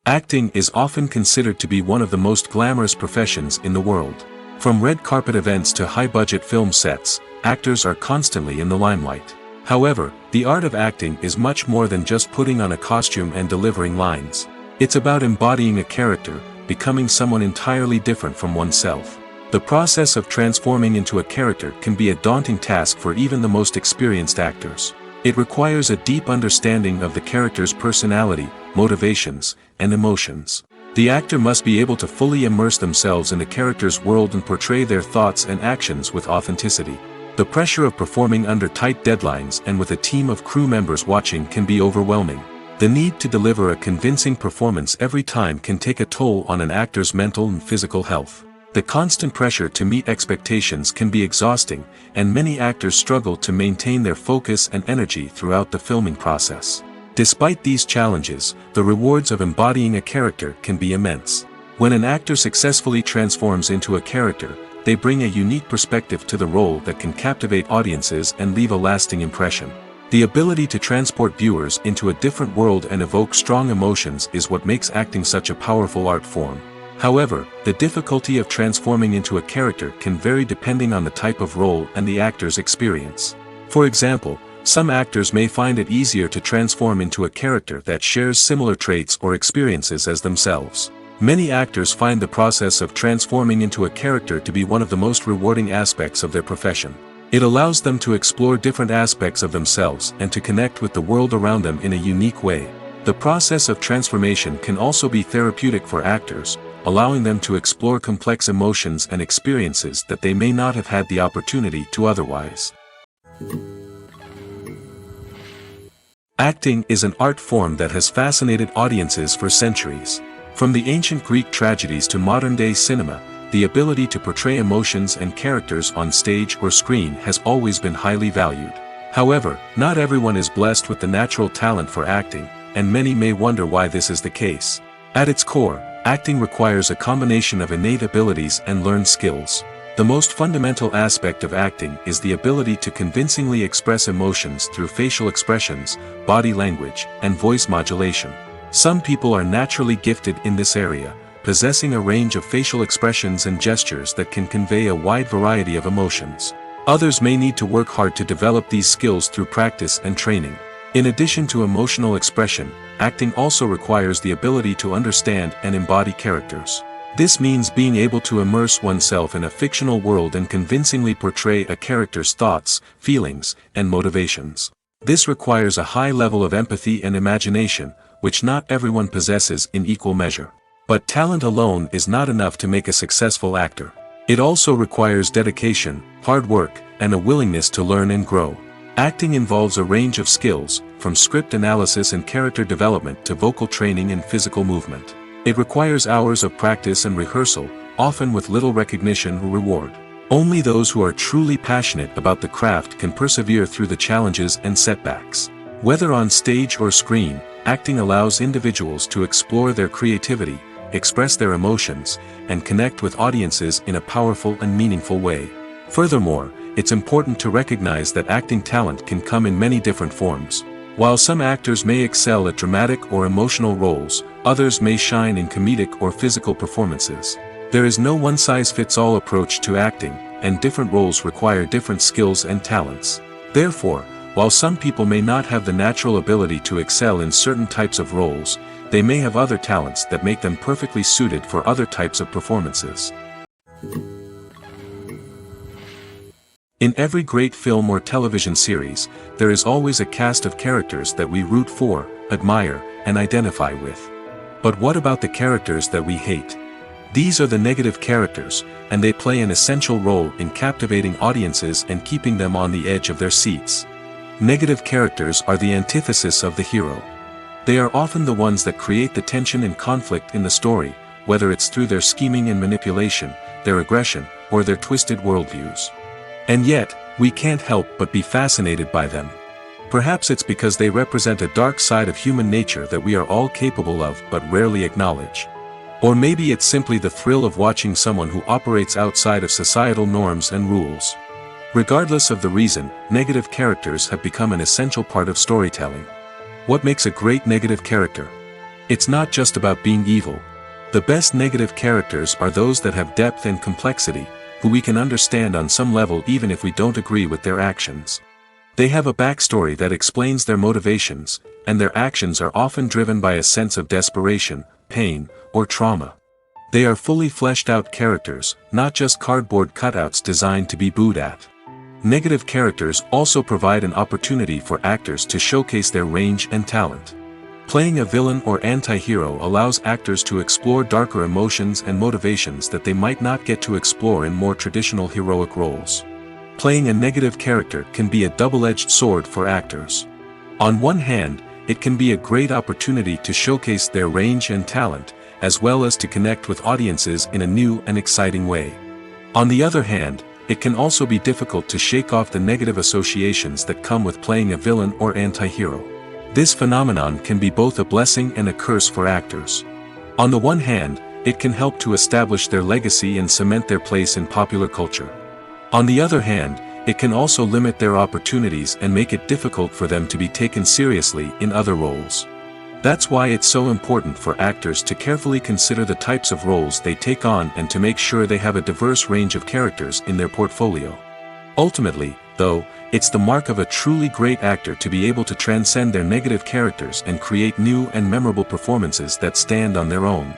Acting is often considered to be one of the most glamorous professions in the world. From red carpet events to high-budget film sets, actors are constantly in the limelight. However, the art of acting is much more than just putting on a costume and delivering lines. It's about embodying a character, becoming someone entirely different from oneself. The process of transforming into a character can be a daunting task for even the most experienced actors. It requires a deep understanding of the character's personality, motivations, and emotions. The actor must be able to fully immerse themselves in the character's world and portray their thoughts and actions with authenticity. The pressure of performing under tight deadlines and with a team of crew members watching can be overwhelming. The need to deliver a convincing performance every time can take a toll on an actor's mental and physical health. The constant pressure to meet expectations can be exhausting, and many actors struggle to maintain their focus and energy throughout the filming process. Despite these challenges, the rewards of embodying a character can be immense. When an actor successfully transforms into a character, they bring a unique perspective to the role that can captivate audiences and leave a lasting impression. The ability to transport viewers into a different world and evoke strong emotions is what makes acting such a powerful art form. However, the difficulty of transforming into a character can vary depending on the type of role and the actor's experience. For example, some actors may find it easier to transform into a character that shares similar traits or experiences as themselves. Many actors find the process of transforming into a character to be one of the most rewarding aspects of their profession. It allows them to explore different aspects of themselves and to connect with the world around them in a unique way. The process of transformation can also be therapeutic for actors, allowing them to explore complex emotions and experiences that they may not have had the opportunity to otherwise. Acting is an art form that has fascinated audiences for centuries. From the ancient Greek tragedies to modern-day cinema, the ability to portray emotions and characters on stage or screen has always been highly valued. However, not everyone is blessed with the natural talent for acting, and many may wonder why this is the case. At its core, acting requires a combination of innate abilities and learned skills. The most fundamental aspect of acting is the ability to convincingly express emotions through facial expressions, body language, and voice modulation. Some people are naturally gifted in this area, possessing a range of facial expressions and gestures that can convey a wide variety of emotions. Others may need to work hard to develop these skills through practice and training. In addition to emotional expression, acting also requires the ability to understand and embody characters. This means being able to immerse oneself in a fictional world and convincingly portray a character's thoughts, feelings, and motivations. This requires a high level of empathy and imagination, which not everyone possesses in equal measure. But talent alone is not enough to make a successful actor. It also requires dedication, hard work, and a willingness to learn and grow. Acting involves a range of skills, from script analysis and character development to vocal training and physical movement. It requires hours of practice and rehearsal, often with little recognition or reward. Only those who are truly passionate about the craft can persevere through the challenges and setbacks. Whether on stage or screen, acting allows individuals to explore their creativity, express their emotions, and connect with audiences in a powerful and meaningful way. Furthermore, it's important to recognize that acting talent can come in many different forms. While some actors may excel at dramatic or emotional roles, others may shine in comedic or physical performances. There is no one-size-fits-all approach to acting, and different roles require different skills and talents. Therefore, while some people may not have the natural ability to excel in certain types of roles, they may have other talents that make them perfectly suited for other types of performances. In every great film or television series, there is always a cast of characters that we root for, admire, and identify with. But what about the characters that we hate? These are the negative characters, and they play an essential role in captivating audiences and keeping them on the edge of their seats. Negative characters are the antithesis of the hero. They are often the ones that create the tension and conflict in the story, whether it's through their scheming and manipulation, their aggression, or their twisted worldviews. And yet, we can't help but be fascinated by them. Perhaps it's because they represent a dark side of human nature that we are all capable of but rarely acknowledge. Or maybe it's simply the thrill of watching someone who operates outside of societal norms and rules. Regardless of the reason, negative characters have become an essential part of storytelling. What makes a great negative character? It's not just about being evil. The best negative characters are those that have depth and complexity, who we can understand on some level even if we don't agree with their actions. They have a backstory that explains their motivations, and their actions are often driven by a sense of desperation, pain, or trauma. They are fully fleshed out characters, not just cardboard cutouts designed to be booed at. Negative characters also provide an opportunity for actors to showcase their range and talent. Playing a villain or anti-hero allows actors to explore darker emotions and motivations that they might not get to explore in more traditional heroic roles. Playing a negative character can be a double-edged sword for actors. On one hand, it can be a great opportunity to showcase their range and talent, as well as to connect with audiences in a new and exciting way. On the other hand, it can also be difficult to shake off the negative associations that come with playing a villain or anti-hero. This phenomenon can be both a blessing and a curse for actors. On the one hand, it can help to establish their legacy and cement their place in popular culture. On the other hand, it can also limit their opportunities and make it difficult for them to be taken seriously in other roles. That's why it's so important for actors to carefully consider the types of roles they take on and to make sure they have a diverse range of characters in their portfolio. Ultimately, though, it's the mark of a truly great actor to be able to transcend their negative characters and create new and memorable performances that stand on their own.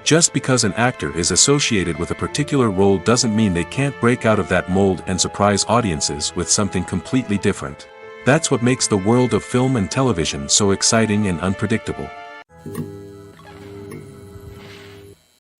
Just because an actor is associated with a particular role doesn't mean they can't break out of that mold and surprise audiences with something completely different. That's what makes the world of film and television so exciting and unpredictable.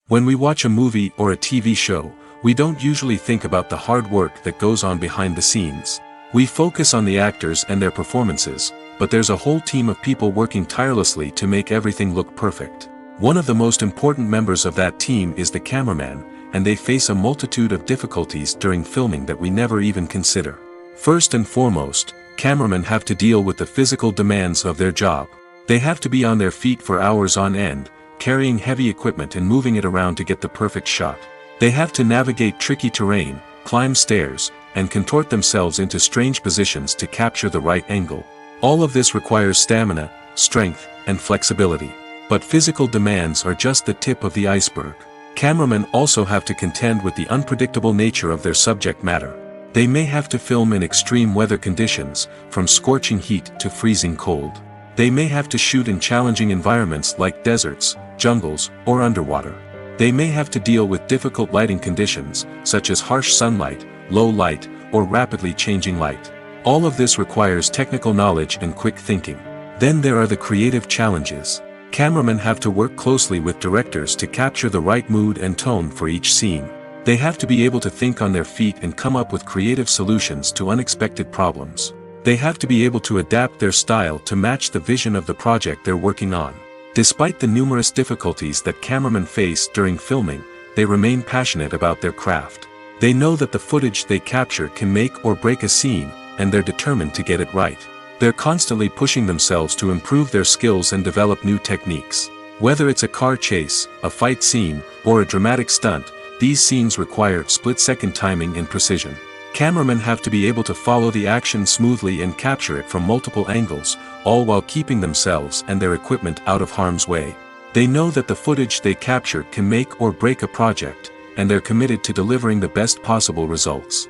When we watch a movie or a TV show, we don't usually think about the hard work that goes on behind the scenes. We focus on the actors and their performances, but there's a whole team of people working tirelessly to make everything look perfect. One of the most important members of that team is the cameraman, and they face a multitude of difficulties during filming that we never even consider. First and foremost, cameramen have to deal with the physical demands of their job. They have to be on their feet for hours on end, carrying heavy equipment and moving it around to get the perfect shot. They have to navigate tricky terrain, climb stairs, and contort themselves into strange positions to capture the right angle. All of this requires stamina, strength, and flexibility. But physical demands are just the tip of the iceberg. Cameramen also have to contend with the unpredictable nature of their subject matter. They may have to film in extreme weather conditions, from scorching heat to freezing cold. They may have to shoot in challenging environments like deserts, jungles, or underwater. They may have to deal with difficult lighting conditions, such as harsh sunlight, low light, or rapidly changing light. All of this requires technical knowledge and quick thinking. Then there are the creative challenges. Cameramen have to work closely with directors to capture the right mood and tone for each scene. They have to be able to think on their feet and come up with creative solutions to unexpected problems. They have to be able to adapt their style to match the vision of the project they're working on. Despite the numerous difficulties that cameramen face during filming, they remain passionate about their craft. They know that the footage they capture can make or break a scene, and they're determined to get it right. They're constantly pushing themselves to improve their skills and develop new techniques. Whether it's a car chase, a fight scene, or a dramatic stunt, these scenes require split-second timing and precision. Cameramen have to be able to follow the action smoothly and capture it from multiple angles, all while keeping themselves and their equipment out of harm's way. They know that the footage they capture can make or break a project, and they're committed to delivering the best possible results.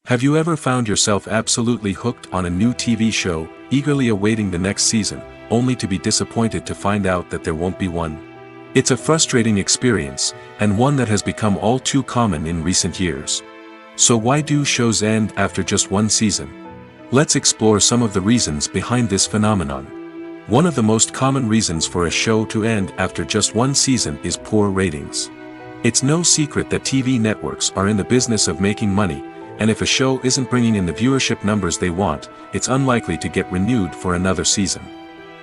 Have you ever found yourself absolutely hooked on a new TV show, eagerly awaiting the next season, only to be disappointed to find out that there won't be one? It's a frustrating experience, and one that has become all too common in recent years. So why do shows end after just one season? Let's explore some of the reasons behind this phenomenon. One of the most common reasons for a show to end after just one season is poor ratings. It's no secret that TV networks are in the business of making money, and if a show isn't bringing in the viewership numbers they want, it's unlikely to get renewed for another season.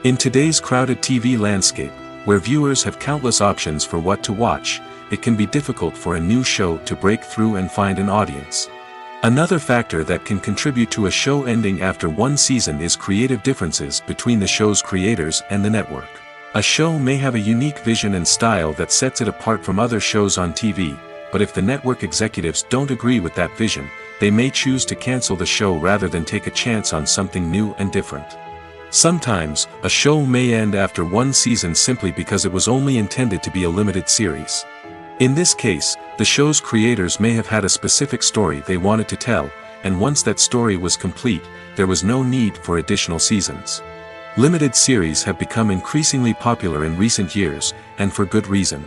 In today's crowded TV landscape, where viewers have countless options for what to watch, it can be difficult for a new show to break through and find an audience. Another factor that can contribute to a show ending after one season is creative differences between the show's creators and the network. A show may have a unique vision and style that sets it apart from other shows on TV, but if the network executives don't agree with that vision, they may choose to cancel the show rather than take a chance on something new and different. Sometimes, a show may end after one season simply because it was only intended to be a limited series. In this case, the show's creators may have had a specific story they wanted to tell, and once that story was complete, there was no need for additional seasons. Limited series have become increasingly popular in recent years, and for good reason.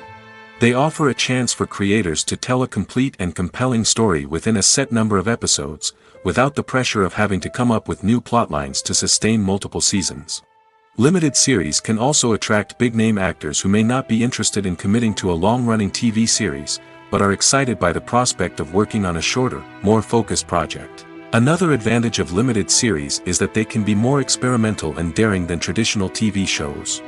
They offer a chance for creators to tell a complete and compelling story within a set number of episodes, without the pressure of having to come up with new plotlines to sustain multiple seasons. Limited series can also attract big-name actors who may not be interested in committing to a long-running TV series, but are excited by the prospect of working on a shorter, more focused project. Another advantage of limited series is that they can be more experimental and daring than traditional TV shows.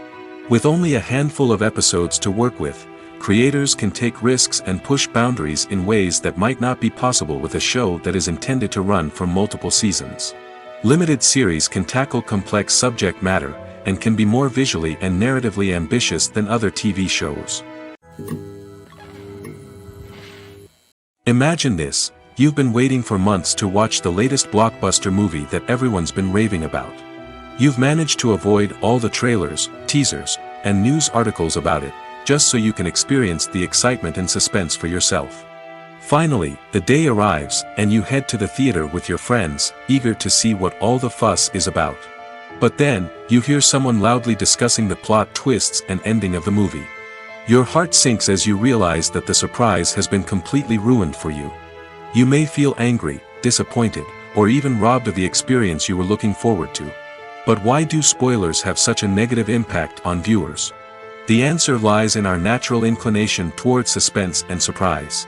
With only a handful of episodes to work with, creators can take risks and push boundaries in ways that might not be possible with a show that is intended to run for multiple seasons. Limited series can tackle complex subject matter, and can be more visually and narratively ambitious than other TV shows. Imagine this: you've been waiting for months to watch the latest blockbuster movie that everyone's been raving about. You've managed to avoid all the trailers, teasers, and news articles about it, just so you can experience the excitement and suspense for yourself. Finally, the day arrives, and you head to the theater with your friends, eager to see what all the fuss is about. But then, you hear someone loudly discussing the plot twists and ending of the movie. Your heart sinks as you realize that the surprise has been completely ruined for you. You may feel angry, disappointed, or even robbed of the experience you were looking forward to. But why do spoilers have such a negative impact on viewers? The answer lies in our natural inclination toward suspense and surprise.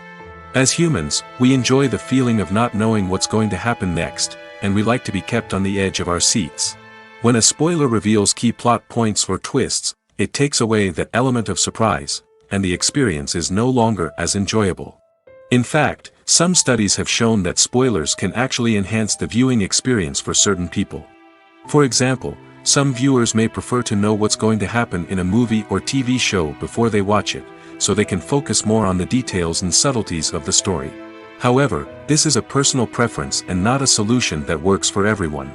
As humans, we enjoy the feeling of not knowing what's going to happen next, and we like to be kept on the edge of our seats. When a spoiler reveals key plot points or twists, it takes away that element of surprise, and the experience is no longer as enjoyable. In fact, some studies have shown that spoilers can actually enhance the viewing experience for certain people. For example, some viewers may prefer to know what's going to happen in a movie or TV show before they watch it, so they can focus more on the details and subtleties of the story. However, this is a personal preference and not a solution that works for everyone.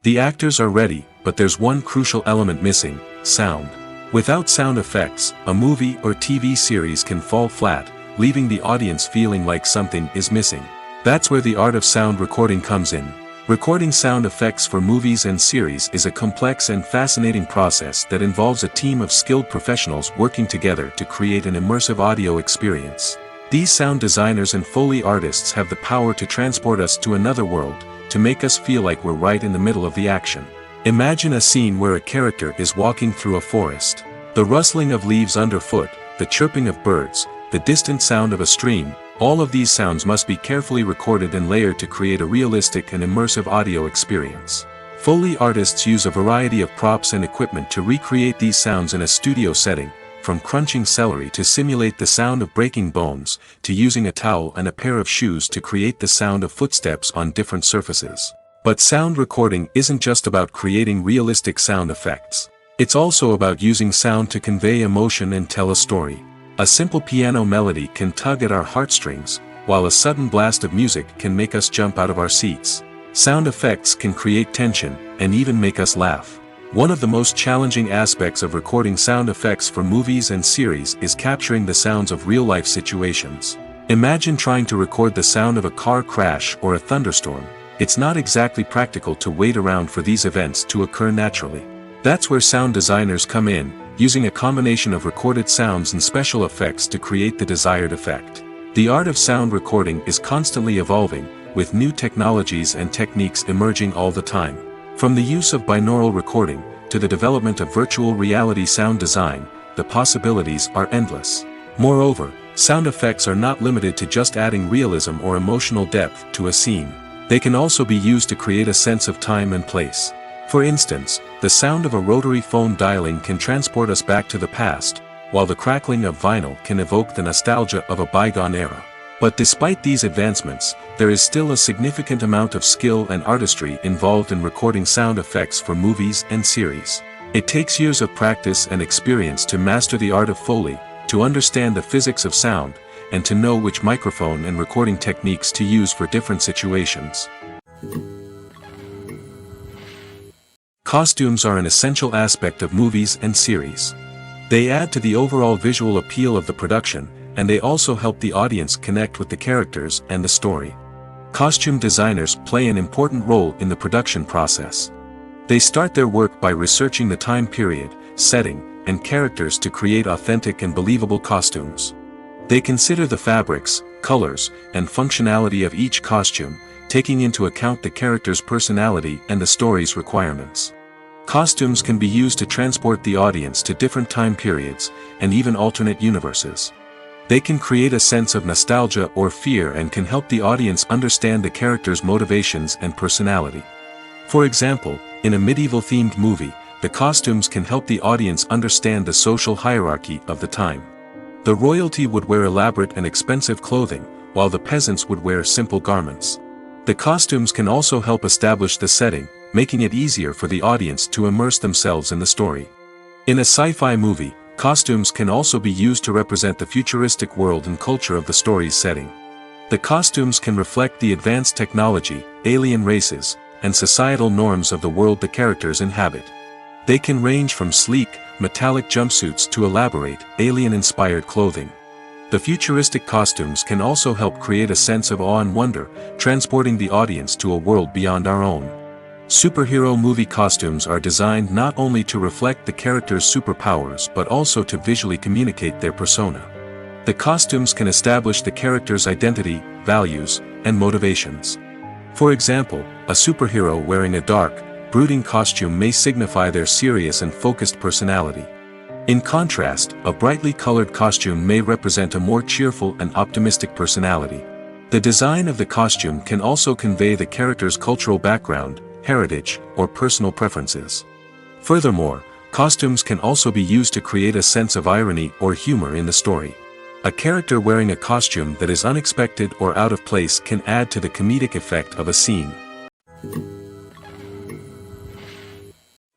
The actors are ready, but there's one crucial element missing: sound. Without sound effects, a movie or TV series can fall flat, leaving the audience feeling like something is missing. That's where the art of sound recording comes in. Recording sound effects for movies and series is a complex and fascinating process that involves a team of skilled professionals working together to create an immersive audio experience. These sound designers and Foley artists have the power to transport us to another world, to make us feel like we're right in the middle of the action. Imagine a scene where a character is walking through a forest. The rustling of leaves underfoot, the chirping of birds, the distant sound of a stream, all of these sounds must be carefully recorded and layered to create a realistic and immersive audio experience. Foley artists use a variety of props and equipment to recreate these sounds in a studio setting, from crunching celery to simulate the sound of breaking bones, to using a towel and a pair of shoes to create the sound of footsteps on different surfaces. But sound recording isn't just about creating realistic sound effects. It's also about using sound to convey emotion and tell a story. A simple piano melody can tug at our heartstrings, while a sudden blast of music can make us jump out of our seats. Sound effects can create tension, and even make us laugh. One of the most challenging aspects of recording sound effects for movies and series is capturing the sounds of real-life situations. Imagine trying to record the sound of a car crash or a thunderstorm. It's not exactly practical to wait around for these events to occur naturally. That's where sound designers come in, using a combination of recorded sounds and special effects to create the desired effect. The art of sound recording is constantly evolving, with new technologies and techniques emerging all the time. From the use of binaural recording, to the development of virtual reality sound design, the possibilities are endless. Moreover, sound effects are not limited to just adding realism or emotional depth to a scene. They can also be used to create a sense of time and place. For instance, the sound of a rotary phone dialing can transport us back to the past, while the crackling of vinyl can evoke the nostalgia of a bygone era. But despite these advancements, there is still a significant amount of skill and artistry involved in recording sound effects for movies and series. It takes years of practice and experience to master the art of Foley, to understand the physics of sound, and to know which microphone and recording techniques to use for different situations. Costumes are an essential aspect of movies and series. They add to the overall visual appeal of the production, and they also help the audience connect with the characters and the story. Costume designers play an important role in the production process. They start their work by researching the time period, setting, and characters to create authentic and believable costumes. They consider the fabrics, colors, and functionality of each costume, taking into account the character's personality and the story's requirements. Costumes can be used to transport the audience to different time periods, and even alternate universes. They can create a sense of nostalgia or fear and can help the audience understand the character's motivations and personality. For example, in a medieval-themed movie, the costumes can help the audience understand the social hierarchy of the time. The royalty would wear elaborate and expensive clothing, while the peasants would wear simple garments. The costumes can also help establish the setting, making it easier for the audience to immerse themselves in the story. In a sci-fi movie, costumes can also be used to represent the futuristic world and culture of the story's setting. The costumes can reflect the advanced technology, alien races, and societal norms of the world the characters inhabit. They can range from sleek, metallic jumpsuits to elaborate, alien-inspired clothing. The futuristic costumes can also help create a sense of awe and wonder, transporting the audience to a world beyond our own. Superhero movie costumes are designed not only to reflect the character's superpowers but also to visually communicate their persona. The costumes can establish the character's identity, values, and motivations. For example, a superhero wearing a dark, brooding costume may signify their serious and focused personality. In contrast, a brightly colored costume may represent a more cheerful and optimistic personality. The design of the costume can also convey the character's cultural background, heritage, or personal preferences. Furthermore, costumes can also be used to create a sense of irony or humor in the story. A character wearing a costume that is unexpected or out of place can add to the comedic effect of a scene.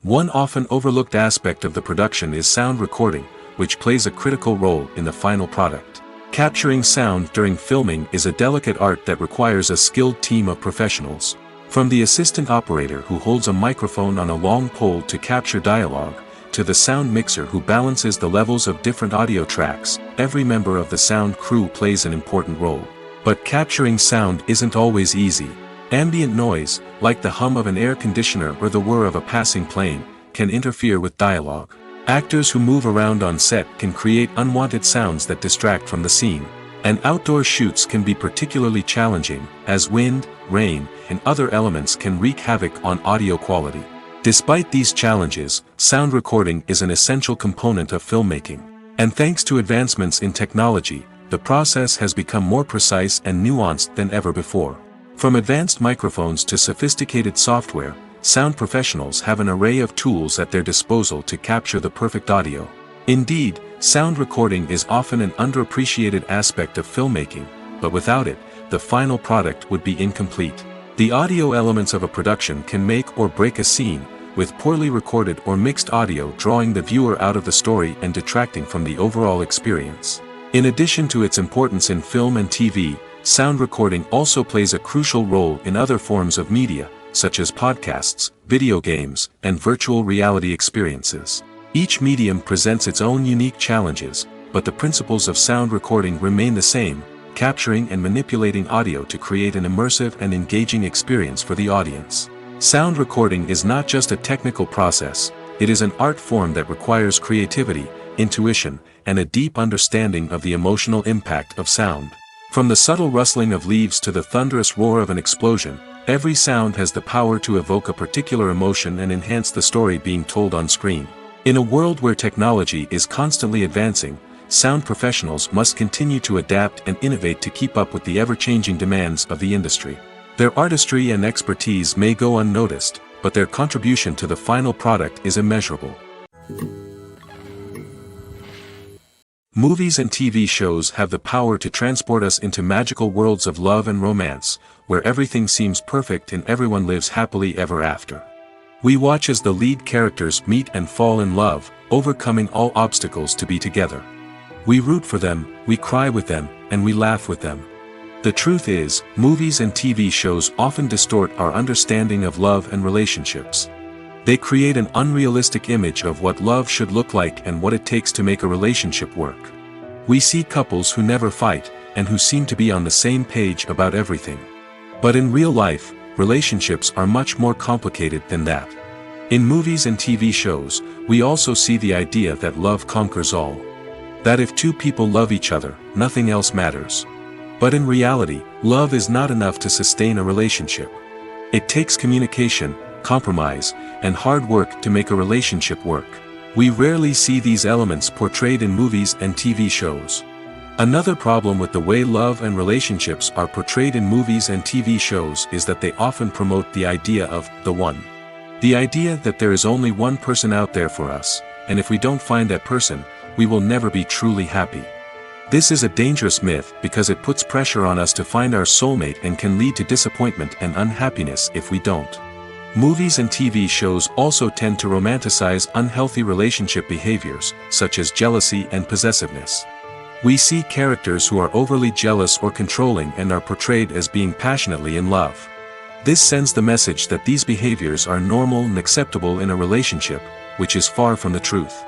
One often overlooked aspect of the production is sound recording, which plays a critical role in the final product. Capturing sound during filming is a delicate art that requires a skilled team of professionals. From the assistant operator who holds a microphone on a long pole to capture dialogue, to the sound mixer who balances the levels of different audio tracks, every member of the sound crew plays an important role. But capturing sound isn't always easy. Ambient noise, like the hum of an air conditioner or the whir of a passing plane, can interfere with dialogue. Actors who move around on set can create unwanted sounds that distract from the scene. And outdoor shoots can be particularly challenging, as wind, rain, and other elements can wreak havoc on audio quality. Despite these challenges, sound recording is an essential component of filmmaking. And thanks to advancements in technology, the process has become more precise and nuanced than ever before. From advanced microphones to sophisticated software, sound professionals have an array of tools at their disposal to capture the perfect audio. Indeed, sound recording is often an underappreciated aspect of filmmaking, but without it, the final product would be incomplete. The audio elements of a production can make or break a scene, with poorly recorded or mixed audio drawing the viewer out of the story and detracting from the overall experience. In addition to its importance in film and TV, sound recording also plays a crucial role in other forms of media, such as podcasts, video games, and virtual reality experiences. Each medium presents its own unique challenges, but the principles of sound recording remain the same, capturing and manipulating audio to create an immersive and engaging experience for the audience. Sound recording is not just a technical process, it is an art form that requires creativity, intuition, and a deep understanding of the emotional impact of sound. From the subtle rustling of leaves to the thunderous roar of an explosion, every sound has the power to evoke a particular emotion and enhance the story being told on screen. In a world where technology is constantly advancing, sound professionals must continue to adapt and innovate to keep up with the ever-changing demands of the industry. Their artistry and expertise may go unnoticed, but their contribution to the final product is immeasurable. Movies and TV shows have the power to transport us into magical worlds of love and romance, where everything seems perfect and everyone lives happily ever after. We watch as the lead characters meet and fall in love, overcoming all obstacles to be together. We root for them, we cry with them, and we laugh with them. The truth is, movies and TV shows often distort our understanding of love and relationships. They create an unrealistic image of what love should look like and what it takes to make a relationship work. We see couples who never fight, and who seem to be on the same page about everything. But in real life, relationships are much more complicated than that. In movies and TV shows, we also see the idea that love conquers all. That if two people love each other, nothing else matters. But in reality, love is not enough to sustain a relationship. It takes communication, compromise, and hard work to make a relationship work. We rarely see these elements portrayed in movies and TV shows. Another problem with the way love and relationships are portrayed in movies and TV shows is that they often promote the idea of the one. The idea that there is only one person out there for us, and if we don't find that person, we will never be truly happy. This is a dangerous myth because it puts pressure on us to find our soulmate and can lead to disappointment and unhappiness if we don't. Movies and TV shows also tend to romanticize unhealthy relationship behaviors, such as jealousy and possessiveness. We see characters who are overly jealous or controlling and are portrayed as being passionately in love. This sends the message that these behaviors are normal and acceptable in a relationship, which is far from the truth.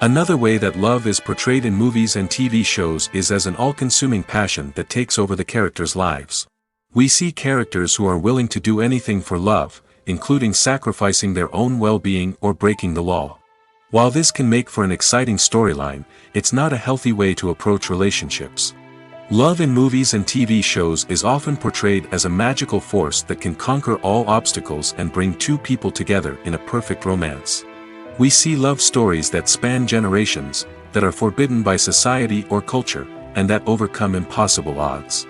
Another way that love is portrayed in movies and TV shows is as an all-consuming passion that takes over the characters' lives. We see characters who are willing to do anything for love, including sacrificing their own well-being or breaking the law. While this can make for an exciting storyline, it's not a healthy way to approach relationships. Love in movies and TV shows is often portrayed as a magical force that can conquer all obstacles and bring two people together in a perfect romance. We see love stories that span generations, that are forbidden by society or culture, and that overcome impossible odds.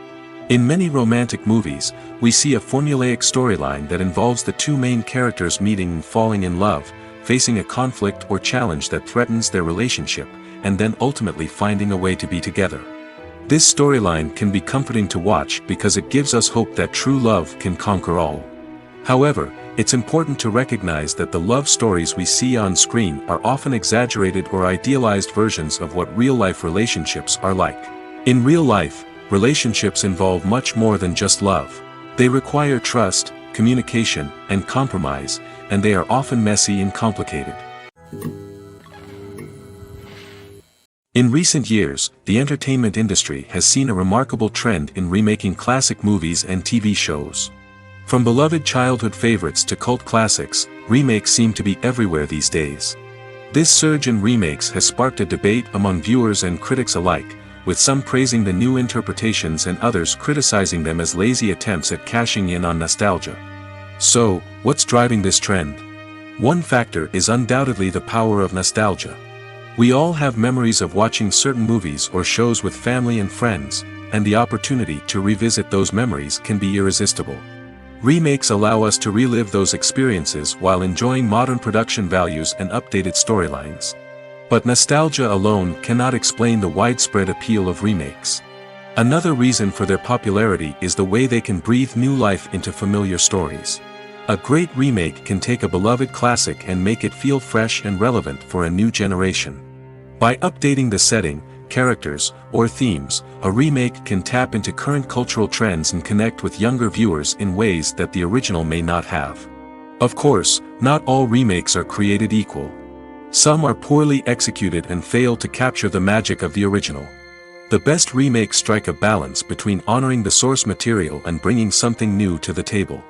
In many romantic movies, we see a formulaic storyline that involves the two main characters meeting and falling in love, facing a conflict or challenge that threatens their relationship, and then ultimately finding a way to be together. This storyline can be comforting to watch because it gives us hope that true love can conquer all. However, it's important to recognize that the love stories we see on screen are often exaggerated or idealized versions of what real-life relationships are like. In real life, relationships involve much more than just love. They require trust, communication, and compromise, and they are often messy and complicated. In recent years, the entertainment industry has seen a remarkable trend in remaking classic movies and TV shows. From beloved childhood favorites to cult classics, remakes seem to be everywhere these days. This surge in remakes has sparked a debate among viewers and critics alike, with some praising the new interpretations and others criticizing them as lazy attempts at cashing in on nostalgia. So, what's driving this trend? One factor is undoubtedly the power of nostalgia. We all have memories of watching certain movies or shows with family and friends, and the opportunity to revisit those memories can be irresistible. Remakes allow us to relive those experiences while enjoying modern production values and updated storylines. But nostalgia alone cannot explain the widespread appeal of remakes. Another reason for their popularity is the way they can breathe new life into familiar stories. A great remake can take a beloved classic and make it feel fresh and relevant for a new generation. By updating the setting, characters, or themes, a remake can tap into current cultural trends and connect with younger viewers in ways that the original may not have. Of course, not all remakes are created equal. Some are poorly executed and fail to capture the magic of the original. The best remakes strike a balance between honoring the source material and bringing something new to the table.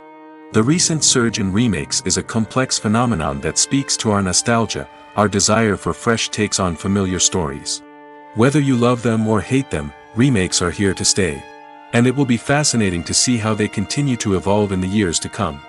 The recent surge in remakes is a complex phenomenon that speaks to our nostalgia, our desire for fresh takes on familiar stories. Whether you love them or hate them, remakes are here to stay. And it will be fascinating to see how they continue to evolve in the years to come.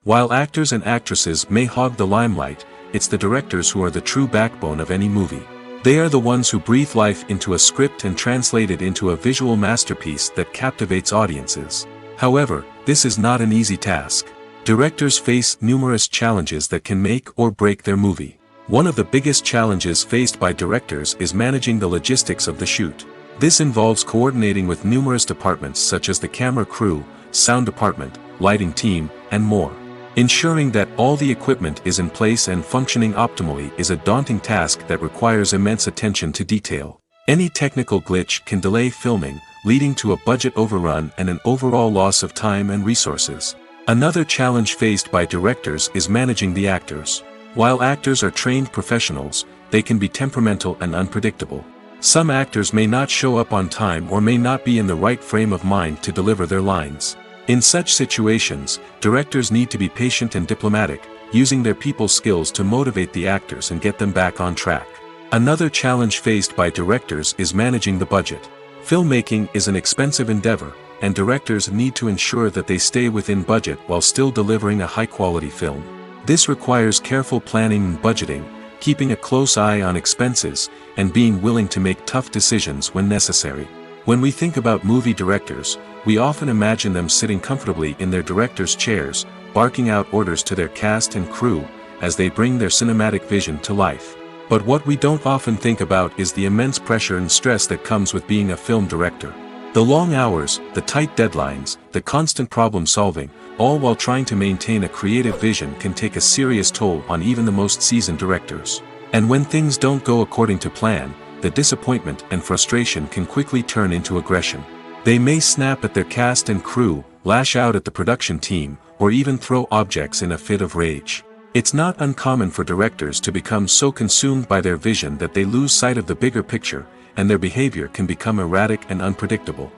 While actors and actresses may hog the limelight, it's the directors who are the true backbone of any movie. They are the ones who breathe life into a script and translate it into a visual masterpiece that captivates audiences. However, this is not an easy task. Directors face numerous challenges that can make or break their movie. One of the biggest challenges faced by directors is managing the logistics of the shoot. This involves coordinating with numerous departments such as the camera crew, sound department, lighting team, and more. Ensuring that all the equipment is in place and functioning optimally is a daunting task that requires immense attention to detail. Any technical glitch can delay filming, leading to a budget overrun and an overall loss of time and resources. Another challenge faced by directors is managing the actors. While actors are trained professionals, they can be temperamental and unpredictable. Some actors may not show up on time or may not be in the right frame of mind to deliver their lines. In such situations, directors need to be patient and diplomatic, using their people skills to motivate the actors and get them back on track. Another challenge faced by directors is managing the budget. Filmmaking is an expensive endeavor, and directors need to ensure that they stay within budget while still delivering a high-quality film. This requires careful planning and budgeting, keeping a close eye on expenses, and being willing to make tough decisions when necessary. When we think about movie directors, we often imagine them sitting comfortably in their director's chairs, barking out orders to their cast and crew, as they bring their cinematic vision to life. But what we don't often think about is the immense pressure and stress that comes with being a film director. The long hours, the tight deadlines, the constant problem solving, all while trying to maintain a creative vision can take a serious toll on even the most seasoned directors. And when things don't go according to plan, the disappointment and frustration can quickly turn into aggression. They may snap at their cast and crew, lash out at the production team, or even throw objects in a fit of rage. It's not uncommon for directors to become so consumed by their vision that they lose sight of the bigger picture, and their behavior can become erratic and unpredictable.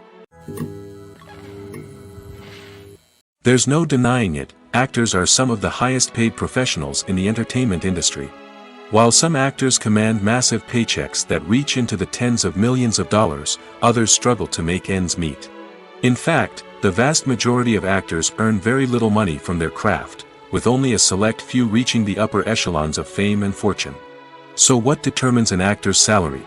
There's no denying it, actors are some of the highest paid professionals in the entertainment industry. While some actors command massive paychecks that reach into the tens of millions of dollars, others struggle to make ends meet. In fact, the vast majority of actors earn very little money from their craft, with only a select few reaching the upper echelons of fame and fortune. So what determines an actor's salary?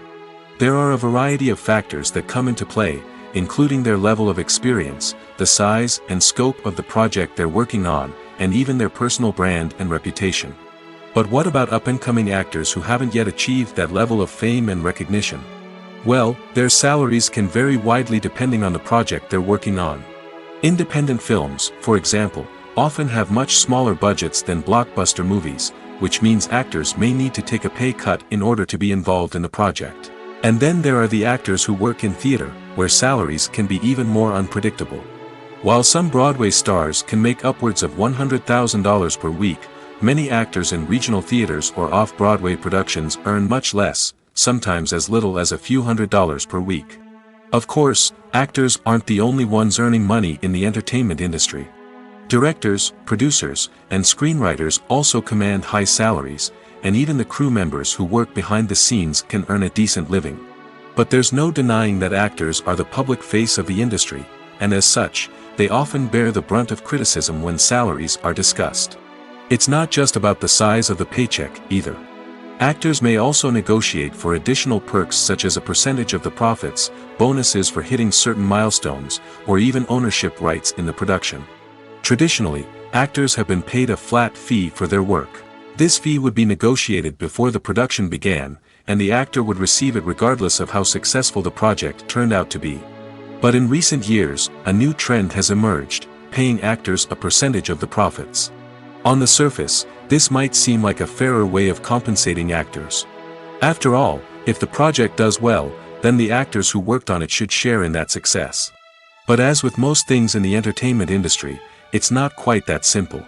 There are a variety of factors that come into play, including their level of experience, the size and scope of the project they're working on, and even their personal brand and reputation. But what about up-and-coming actors who haven't yet achieved that level of fame and recognition? Well, their salaries can vary widely depending on the project they're working on. Independent films, for example, often have much smaller budgets than blockbuster movies, which means actors may need to take a pay cut in order to be involved in the project. And then there are the actors who work in theater, where salaries can be even more unpredictable. While some Broadway stars can make upwards of $100,000 per week, many actors in regional theaters or off-Broadway productions earn much less, sometimes as little as a few $100s per week. Of course, actors aren't the only ones earning money in the entertainment industry. Directors, producers, and screenwriters also command high salaries, and even the crew members who work behind the scenes can earn a decent living. But there's no denying that actors are the public face of the industry, and as such, they often bear the brunt of criticism when salaries are discussed. It's not just about the size of the paycheck, either. Actors may also negotiate for additional perks such as a percentage of the profits, bonuses for hitting certain milestones, or even ownership rights in the production. Traditionally, actors have been paid a flat fee for their work. This fee would be negotiated before the production began, and the actor would receive it regardless of how successful the project turned out to be. But in recent years, a new trend has emerged, paying actors a percentage of the profits. On the surface, this might seem like a fairer way of compensating actors. After all, if the project does well, then the actors who worked on it should share in that success. But as with most things in the entertainment industry, it's not quite that simple.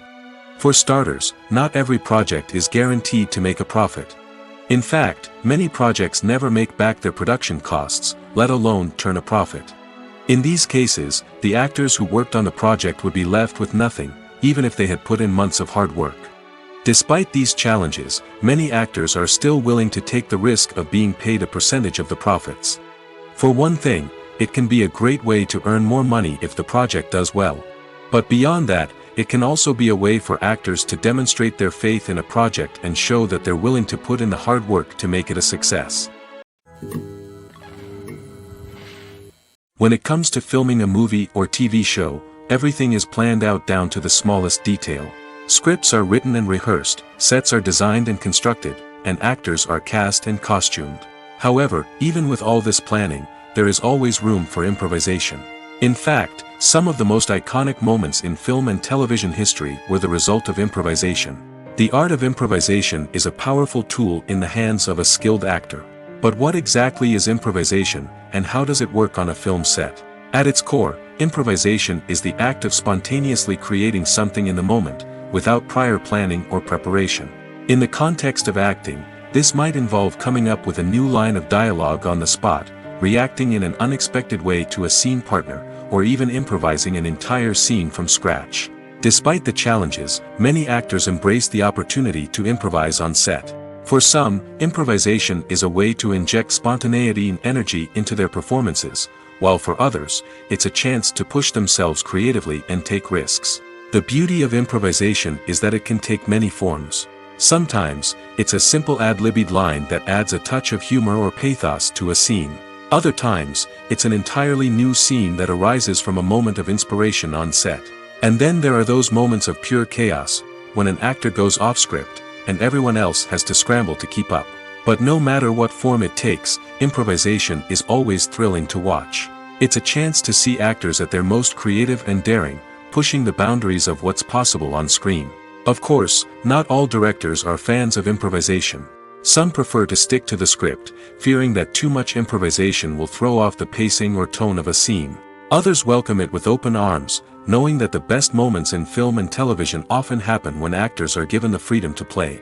For starters, not every project is guaranteed to make a profit. In fact, many projects never make back their production costs, let alone turn a profit. In these cases, the actors who worked on the project would be left with nothing, even if they had put in months of hard work. Despite these challenges, many actors are still willing to take the risk of being paid a percentage of the profits. For one thing, it can be a great way to earn more money if the project does well. But beyond that, it can also be a way for actors to demonstrate their faith in a project and show that they're willing to put in the hard work to make it a success. When it comes to filming a movie or TV show, everything is planned out down to the smallest detail. Scripts are written and rehearsed, sets are designed and constructed, and actors are cast and costumed. However, even with all this planning, there is always room for improvisation. In fact, some of the most iconic moments in film and television history were the result of improvisation. The art of improvisation is a powerful tool in the hands of a skilled actor. But what exactly is improvisation, and how does it work on a film set? At its core, improvisation is the act of spontaneously creating something in the moment, without prior planning or preparation. In the context of acting, this might involve coming up with a new line of dialogue on the spot, reacting in an unexpected way to a scene partner, or even improvising an entire scene from scratch. Despite the challenges, many actors embrace the opportunity to improvise on set. For some, improvisation is a way to inject spontaneity and energy into their performances, while for others, it's a chance to push themselves creatively and take risks. The beauty of improvisation is that it can take many forms. Sometimes, it's a simple ad-libbed line that adds a touch of humor or pathos to a scene. Other times, it's an entirely new scene that arises from a moment of inspiration on set. And then there are those moments of pure chaos, when an actor goes off script, and everyone else has to scramble to keep up. But no matter what form it takes, improvisation is always thrilling to watch. It's a chance to see actors at their most creative and daring, pushing the boundaries of what's possible on screen. Of course, not all directors are fans of improvisation. Some prefer to stick to the script, fearing that too much improvisation will throw off the pacing or tone of a scene. Others welcome it with open arms, knowing that the best moments in film and television often happen when actors are given the freedom to play.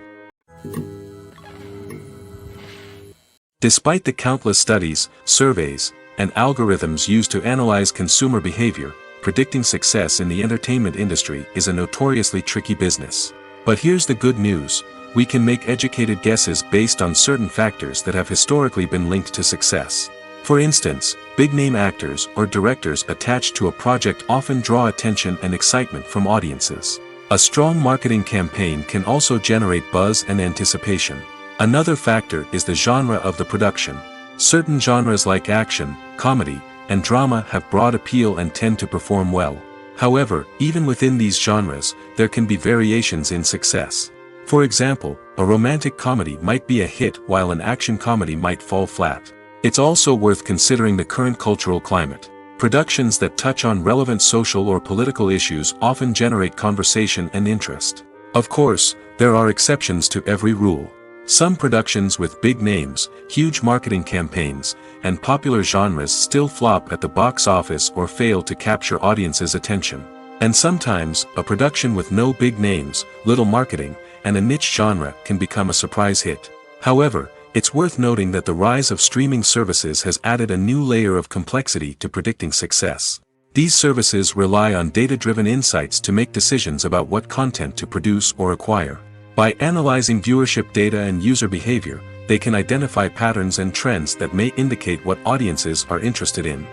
Despite the countless studies, surveys, and algorithms used to analyze consumer behavior, predicting success in the entertainment industry is a notoriously tricky business. But here's the good news: we can make educated guesses based on certain factors that have historically been linked to success. For instance, big-name actors or directors attached to a project often draw attention and excitement from audiences. A strong marketing campaign can also generate buzz and anticipation. Another factor is the genre of the production. Certain genres like action, comedy, and drama have broad appeal and tend to perform well. However, even within these genres, there can be variations in success. For example, a romantic comedy might be a hit while an action comedy might fall flat. It's also worth considering the current cultural climate. Productions that touch on relevant social or political issues often generate conversation and interest. Of course, there are exceptions to every rule. Some productions with big names, huge marketing campaigns, and popular genres still flop at the box office or fail to capture audiences' attention. And sometimes, a production with no big names, little marketing, and a niche genre can become a surprise hit. However, it's worth noting that the rise of streaming services has added a new layer of complexity to predicting success. These services rely on data-driven insights to make decisions about what content to produce or acquire. By analyzing viewership data and user behavior, they can identify patterns and trends that may indicate what audiences are interested in.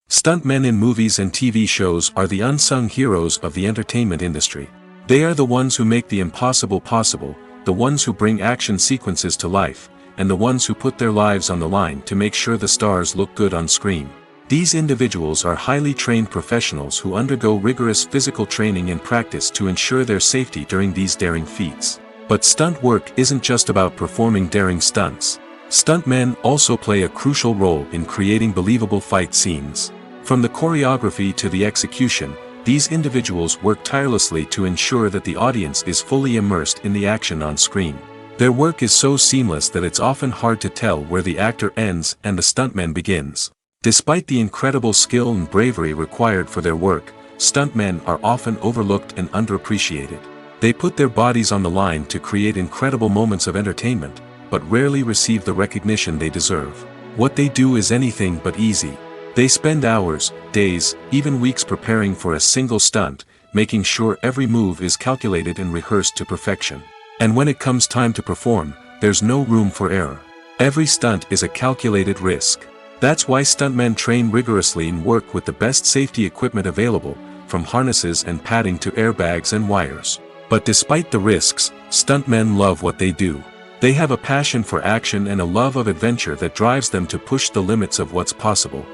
Stuntmen in movies and TV shows are the unsung heroes of the entertainment industry. They are the ones who make the impossible possible, the ones who bring action sequences to life, and the ones who put their lives on the line to make sure the stars look good on screen. These individuals are highly trained professionals who undergo rigorous physical training and practice to ensure their safety during these daring feats. But stunt work isn't just about performing daring stunts. Stuntmen also play a crucial role in creating believable fight scenes. From the choreography to the execution, these individuals work tirelessly to ensure that the audience is fully immersed in the action on screen. Their work is so seamless that it's often hard to tell where the actor ends and the stuntman begins. Despite the incredible skill and bravery required for their work, stuntmen are often overlooked and underappreciated. They put their bodies on the line to create incredible moments of entertainment, but rarely receive the recognition they deserve. What they do is anything but easy. They spend hours, days, even weeks preparing for a single stunt, making sure every move is calculated and rehearsed to perfection. And when it comes time to perform, there's no room for error. Every stunt is a calculated risk. That's why stuntmen train rigorously and work with the best safety equipment available, from harnesses and padding to airbags and wires. But despite the risks, stuntmen love what they do. They have a passion for action and a love of adventure that drives them to push the limits of what's possible.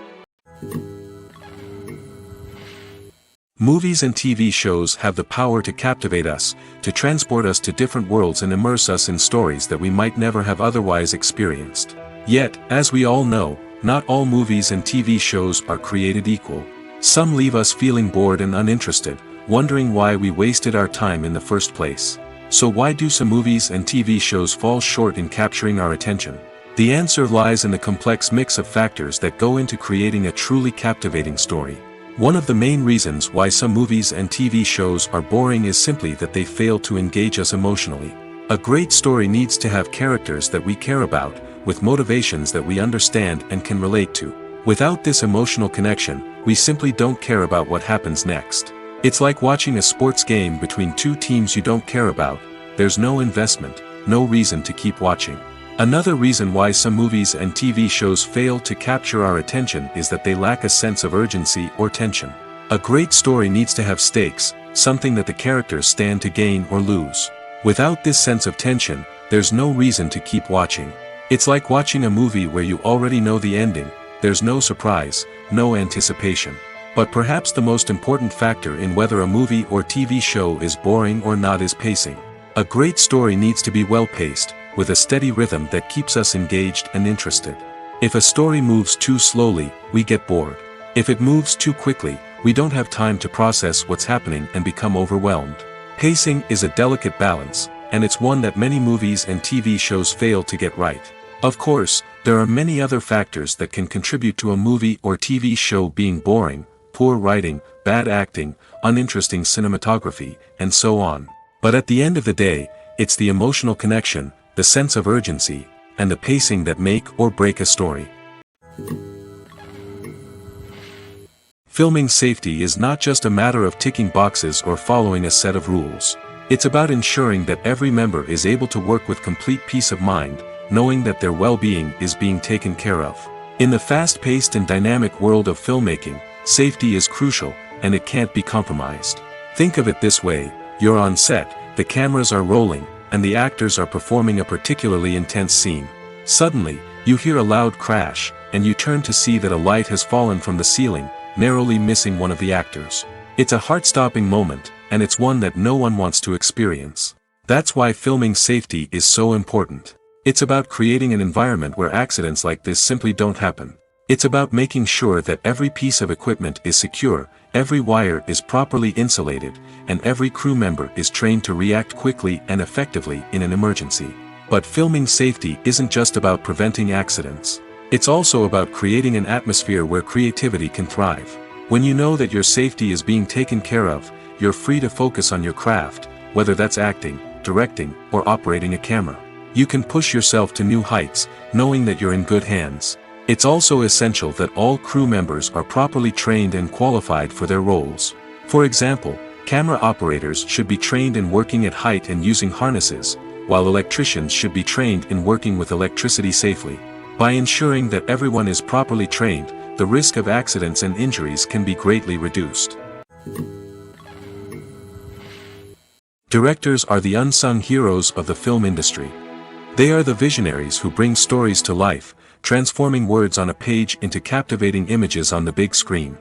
Movies and TV shows have the power to captivate us, to transport us to different worlds and immerse us in stories that we might never have otherwise experienced. Yet, as we all know, not all movies and TV shows are created equal. Some leave us feeling bored and uninterested, wondering why we wasted our time in the first place. So why do some movies and TV shows fall short in capturing our attention? The answer lies in the complex mix of factors that go into creating a truly captivating story. One of the main reasons why some movies and TV shows are boring is simply that they fail to engage us emotionally. A great story needs to have characters that we care about, with motivations that we understand and can relate to. Without this emotional connection, we simply don't care about what happens next. It's like watching a sports game between two teams you don't care about. There's no investment, no reason to keep watching. Another reason why some movies and TV shows fail to capture our attention is that they lack a sense of urgency or tension. A great story needs to have stakes, something that the characters stand to gain or lose. Without this sense of tension, there's no reason to keep watching. It's like watching a movie where you already know the ending. There's no surprise, no anticipation. But perhaps the most important factor in whether a movie or TV show is boring or not is pacing. A great story needs to be well-paced, with a steady rhythm that keeps us engaged and interested. If a story moves too slowly, we get bored. If it moves too quickly, we don't have time to process what's happening and become overwhelmed. Pacing is a delicate balance, and it's one that many movies and TV shows fail to get right. Of course, There are many other factors that can contribute to a movie or TV show being boring: poor writing, bad acting, uninteresting cinematography, and so on. But at the end of the day, it's the emotional connection, the sense of urgency, and the pacing that make or break a story. Filming safety is not just a matter of ticking boxes or following a set of rules. It's about ensuring that every member is able to work with complete peace of mind, knowing that their well-being is being taken care of. In the fast-paced and dynamic world of filmmaking, safety is crucial, and it can't be compromised. Think of it this way: you're on set, the cameras are rolling, and the actors are performing a particularly intense scene. Suddenly, you hear a loud crash, and you turn to see that a light has fallen from the ceiling, narrowly missing one of the actors. It's a heart-stopping moment, and it's one that no one wants to experience. That's why filming safety is so important. It's about creating an environment where accidents like this simply don't happen. It's about making sure that every piece of equipment is secure, every wire is properly insulated, and every crew member is trained to react quickly and effectively in an emergency. But filming safety isn't just about preventing accidents. It's also about creating an atmosphere where creativity can thrive. When you know that your safety is being taken care of, you're free to focus on your craft, whether that's acting, directing, or operating a camera. You can push yourself to new heights, knowing that you're in good hands. It's also essential that all crew members are properly trained and qualified for their roles. For example, camera operators should be trained in working at height and using harnesses, while electricians should be trained in working with electricity safely. By ensuring that everyone is properly trained, the risk of accidents and injuries can be greatly reduced. Directors are the unsung heroes of the film industry. They are the visionaries who bring stories to life, transforming words on a page into captivating images on the big screen.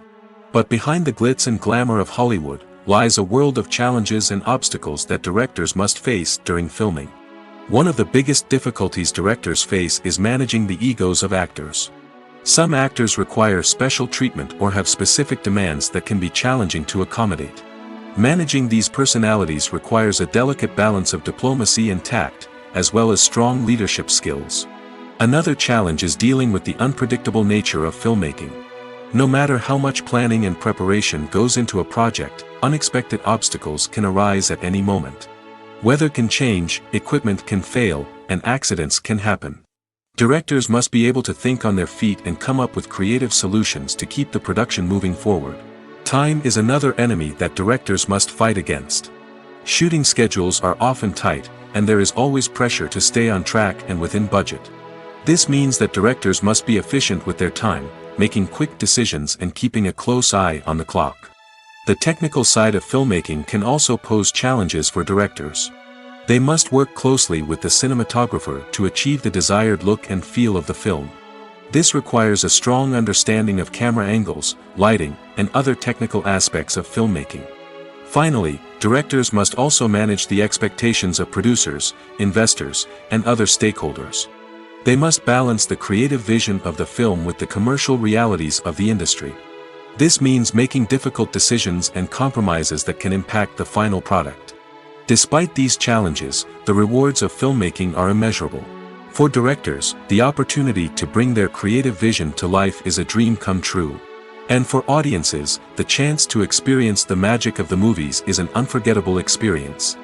But behind the glitz and glamour of Hollywood lies a world of challenges and obstacles that directors must face during filming. One of the biggest difficulties directors face is managing the egos of actors. Some actors require special treatment or have specific demands that can be challenging to accommodate. Managing these personalities requires a delicate balance of diplomacy and tact, as well as strong leadership skills. Another challenge is dealing with the unpredictable nature of filmmaking. No matter how much planning and preparation goes into a project, unexpected obstacles can arise at any moment. Weather can change, equipment can fail, and accidents can happen. Directors must be able to think on their feet and come up with creative solutions to keep the production moving forward. Time is another enemy that directors must fight against. Shooting schedules are often tight, and there is always pressure to stay on track and within budget. This means that directors must be efficient with their time, making quick decisions and keeping a close eye on the clock. The technical side of filmmaking can also pose challenges for directors. They must work closely with the cinematographer to achieve the desired look and feel of the film. This requires a strong understanding of camera angles, lighting, and other technical aspects of filmmaking. Finally, directors must also manage the expectations of producers, investors, and other stakeholders. They must balance the creative vision of the film with the commercial realities of the industry. This means making difficult decisions and compromises that can impact the final product. Despite these challenges, the rewards of filmmaking are immeasurable. For directors, the opportunity to bring their creative vision to life is a dream come true. And for audiences, the chance to experience the magic of the movies is an unforgettable experience.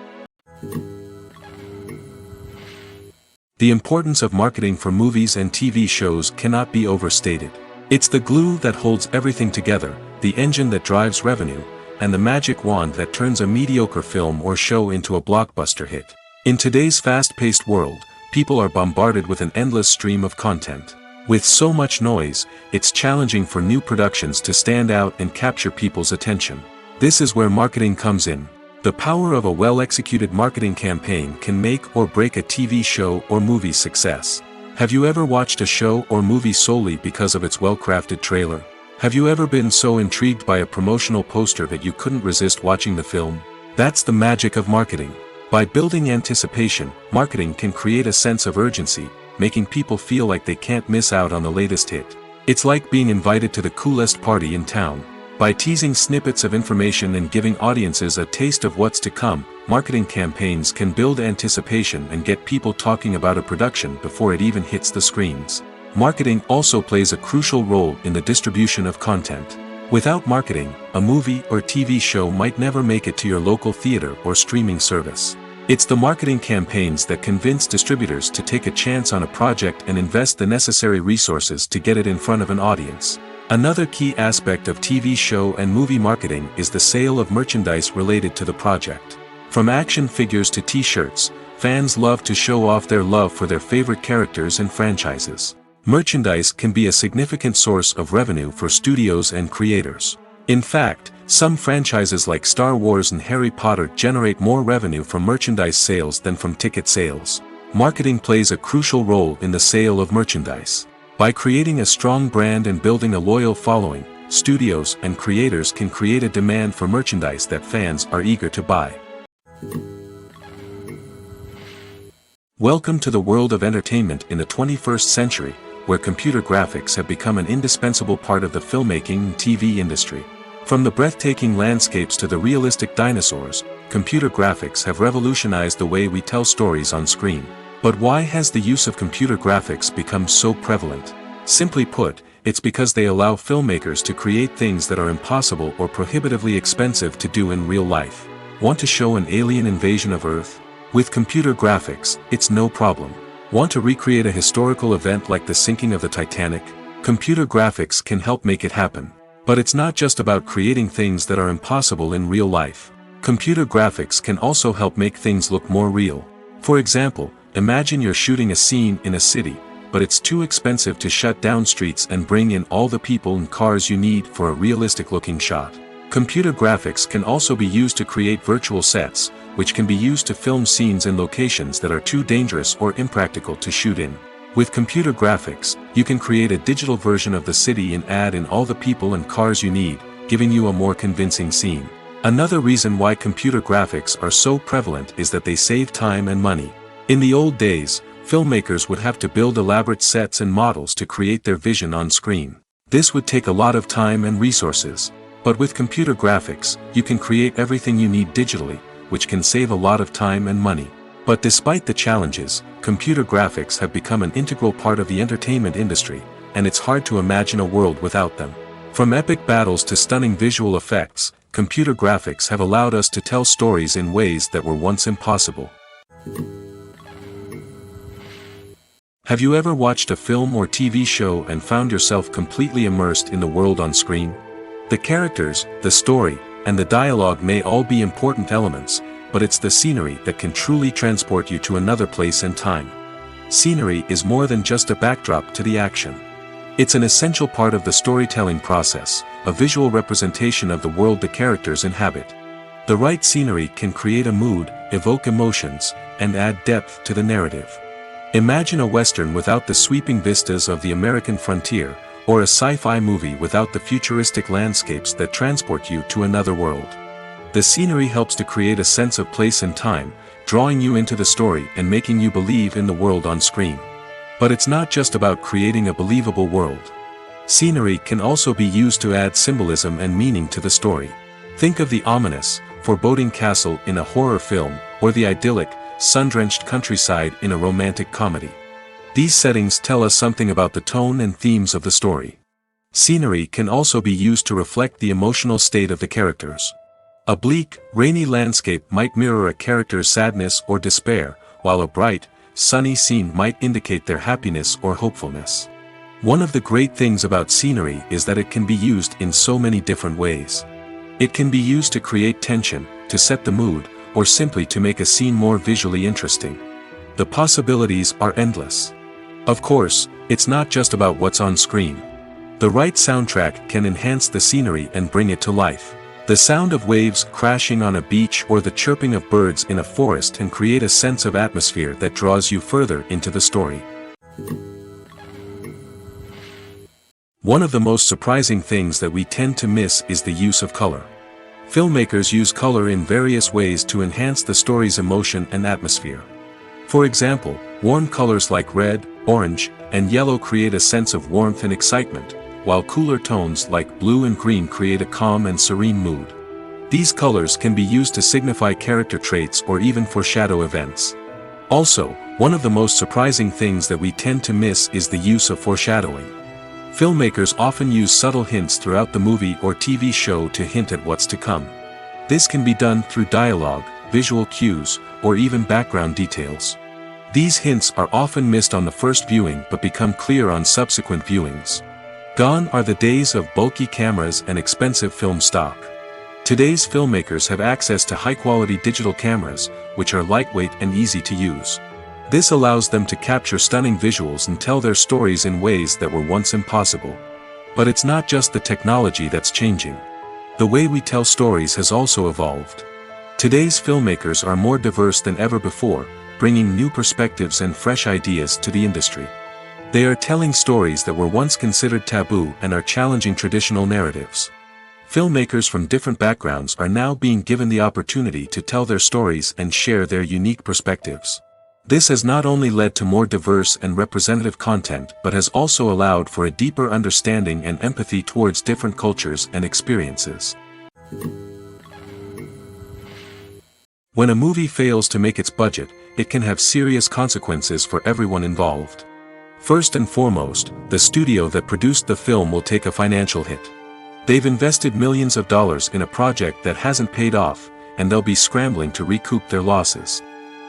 The importance of marketing for movies and TV shows cannot be overstated. It's the glue that holds everything together, the engine that drives revenue, and the magic wand that turns a mediocre film or show into a blockbuster hit. In today's fast-paced world, people are bombarded with an endless stream of content. With so much noise, it's challenging for new productions to stand out and capture people's attention. This is where marketing comes in. The power of a well-executed marketing campaign can make or break a TV show or movie's success. Have you ever watched a show or movie solely because of its well-crafted trailer? Have you ever been so intrigued by a promotional poster that you couldn't resist watching the film? That's the magic of marketing. By building anticipation, marketing can create a sense of urgency, making people feel like they can't miss out on the latest hit. It's like being invited to the coolest party in town. By teasing snippets of information and giving audiences a taste of what's to come, marketing campaigns can build anticipation and get people talking about a production before it even hits the screens. Marketing also plays a crucial role in the distribution of content. Without marketing, a movie or TV show might never make it to your local theater or streaming service. It's the marketing campaigns that convince distributors to take a chance on a project and invest the necessary resources to get it in front of an audience. Another key aspect of TV show and movie marketing is the sale of merchandise related to the project. From action figures to t-shirts, fans love to show off their love for their favorite characters and franchises. Merchandise can be a significant source of revenue for studios and creators. In fact, some franchises like Star Wars and Harry Potter generate more revenue from merchandise sales than from ticket sales. Marketing plays a crucial role in the sale of merchandise. By creating a strong brand and building a loyal following, studios and creators can create a demand for merchandise that fans are eager to buy. Welcome to the world of entertainment in the 21st century, where computer graphics have become an indispensable part of the filmmaking and TV industry. From the breathtaking landscapes to the realistic dinosaurs, computer graphics have revolutionized the way we tell stories on screen. But why has the use of computer graphics become so prevalent? Simply put, it's because they allow filmmakers to create things that are impossible or prohibitively expensive to do in real life. Want to show an alien invasion of Earth? With computer graphics, it's no problem. Want to recreate a historical event like the sinking of the Titanic? Computer graphics can help make it happen. But it's not just about creating things that are impossible in real life. Computer graphics can also help make things look more real. For example, imagine you're shooting a scene in a city, but it's too expensive to shut down streets and bring in all the people and cars you need for a realistic-looking shot. Computer graphics can also be used to create virtual sets, which can be used to film scenes in locations that are too dangerous or impractical to shoot in. With computer graphics, you can create a digital version of the city and add in all the people and cars you need, giving you a more convincing scene. Another reason why computer graphics are so prevalent is that they save time and money. In the old days, filmmakers would have to build elaborate sets and models to create their vision on screen. This would take a lot of time and resources. But with computer graphics, you can create everything you need digitally, which can save a lot of time and money. But despite the challenges, computer graphics have become an integral part of the entertainment industry, and it's hard to imagine a world without them. From epic battles to stunning visual effects, computer graphics have allowed us to tell stories in ways that were once impossible. Have you ever watched a film or TV show and found yourself completely immersed in the world on screen? The characters, the story, and the dialogue may all be important elements, but it's the scenery that can truly transport you to another place and time. Scenery is more than just a backdrop to the action. It's an essential part of the storytelling process, a visual representation of the world the characters inhabit. The right scenery can create a mood, evoke emotions, and add depth to the narrative. Imagine a Western without the sweeping vistas of the American frontier, or a sci-fi movie without the futuristic landscapes that transport you to another world. The scenery helps to create a sense of place and time, drawing you into the story and making you believe in the world on screen. But it's not just about creating a believable world. Scenery can also be used to add symbolism and meaning to the story. Think of the ominous, foreboding castle in a horror film, or the idyllic, sun-drenched countryside in a romantic comedy. These settings tell us something about the tone and themes of the story. Scenery can also be used to reflect the emotional state of the characters. A bleak, rainy landscape might mirror a character's sadness or despair, while a bright, sunny scene might indicate their happiness or hopefulness. One of the great things about scenery is that it can be used in so many different ways. It can be used to create tension, to set the mood, or simply to make a scene more visually interesting. The possibilities are endless. Of course, it's not just about what's on screen. The right soundtrack can enhance the scenery and bring it to life. The sound of waves crashing on a beach or the chirping of birds in a forest can create a sense of atmosphere that draws you further into the story. One of the most surprising things that we tend to miss is the use of color. Filmmakers use color in various ways to enhance the story's emotion and atmosphere. For example, warm colors like red, orange, and yellow create a sense of warmth and excitement, while cooler tones like blue and green create a calm and serene mood. These colors can be used to signify character traits or even foreshadow events. Also, One of the most surprising things that we tend to miss is the use of foreshadowing. Filmmakers often use subtle hints throughout the movie or TV show to hint at what's to come. This can be done through dialogue, visual cues, or even background details. These hints are often missed on the first viewing but become clear on subsequent viewings. Gone are the days of bulky cameras and expensive film stock. Today's filmmakers have access to high-quality digital cameras, which are lightweight and easy to use. This allows them to capture stunning visuals and tell their stories in ways that were once impossible. But it's not just the technology that's changing. The way we tell stories has also evolved. Today's filmmakers are more diverse than ever before, bringing new perspectives and fresh ideas to the industry. They are telling stories that were once considered taboo and are challenging traditional narratives. Filmmakers from different backgrounds are now being given the opportunity to tell their stories and share their unique perspectives. This has not only led to more diverse and representative content but has also allowed for a deeper understanding and empathy towards different cultures and experiences. When a movie fails to make its budget, it can have serious consequences for everyone involved. First and foremost, the studio that produced the film will take a financial hit. They've invested millions of dollars in a project that hasn't paid off, and they'll be scrambling to recoup their losses.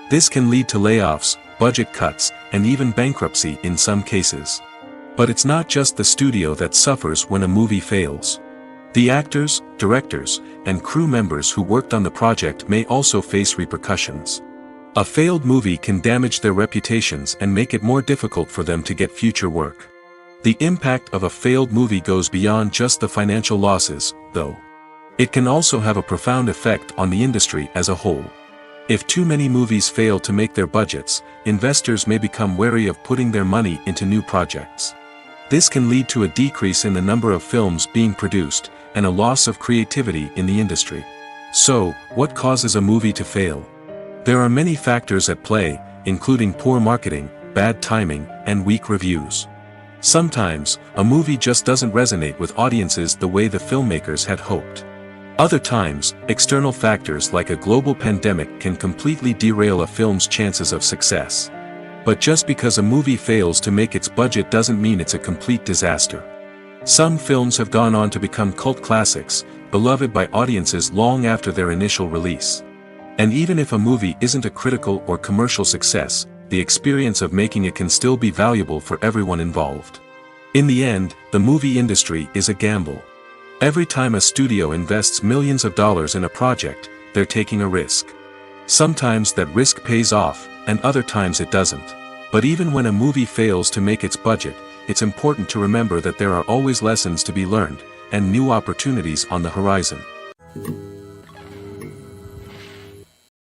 This can lead to layoffs, budget cuts, and even bankruptcy in some cases. But it's not just the studio that suffers when a movie fails. The actors, directors, and crew members who worked on the project may also face repercussions. A failed movie can damage their reputations and make it more difficult for them to get future work. The impact of a failed movie goes beyond just the financial losses, though. It can also have a profound effect on the industry as a whole. If too many movies fail to make their budgets, investors may become wary of putting their money into new projects. This can lead to a decrease in the number of films being produced, and a loss of creativity in the industry. So, what causes a movie to fail? There are many factors at play, including poor marketing, bad timing, and weak reviews. Sometimes, a movie just doesn't resonate with audiences the way the filmmakers had hoped. Other times, external factors like a global pandemic can completely derail a film's chances of success. But just because a movie fails to make its budget doesn't mean it's a complete disaster. Some films have gone on to become cult classics, beloved by audiences long after their initial release. And even if a movie isn't a critical or commercial success, the experience of making it can still be valuable for everyone involved. In the end, the movie industry is a gamble. Every time a studio invests millions of dollars in a project, they're taking a risk. Sometimes that risk pays off, and other times it doesn't. But even when a movie fails to make its budget, it's important to remember that there are always lessons to be learned, and new opportunities on the horizon.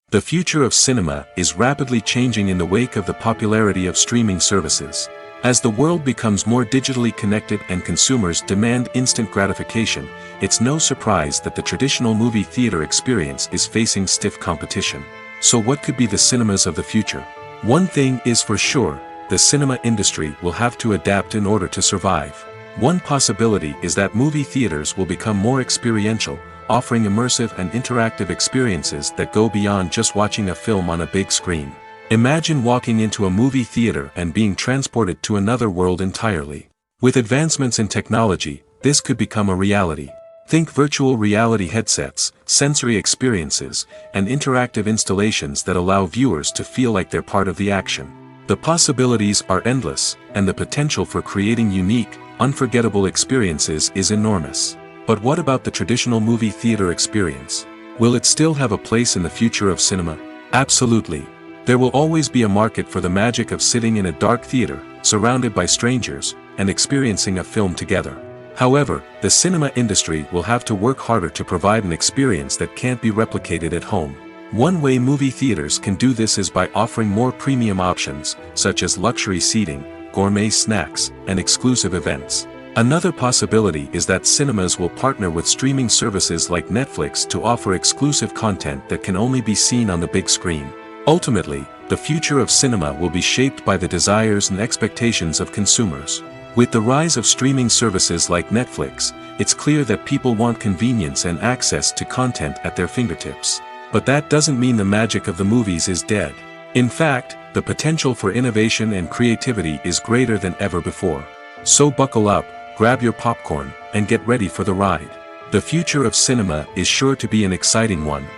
The future of cinema is rapidly changing in the wake of the popularity of streaming services. As the world becomes more digitally connected and consumers demand instant gratification, it's no surprise that the traditional movie theater experience is facing stiff competition. So what could be the cinemas of the future? One thing is for sure, the cinema industry will have to adapt in order to survive. One possibility is that movie theaters will become more experiential, offering immersive and interactive experiences that go beyond just watching a film on a big screen. Imagine walking into a movie theater and being transported to another world entirely. With advancements in technology, this could become a reality. Think virtual reality headsets, sensory experiences, and interactive installations that allow viewers to feel like they're part of the action. The possibilities are endless, and the potential for creating unique, unforgettable experiences is enormous. But what about the traditional movie theater experience? Will it still have a place in the future of cinema? Absolutely. There will always be a market for the magic of sitting in a dark theater, surrounded by strangers, and experiencing a film together. However, the cinema industry will have to work harder to provide an experience that can't be replicated at home. One way movie theaters can do this is by offering more premium options, such as luxury seating, gourmet snacks, and exclusive events. Another possibility is that cinemas will partner with streaming services like Netflix to offer exclusive content that can only be seen on the big screen. Ultimately, the future of cinema will be shaped by the desires and expectations of consumers. With the rise of streaming services like Netflix, it's clear that people want convenience and access to content at their fingertips. But that doesn't mean the magic of the movies is dead. In fact, the the potential for innovation and creativity is greater than ever before. So buckle up, grab your popcorn, and get ready for the ride. The future of cinema is sure to be an exciting one.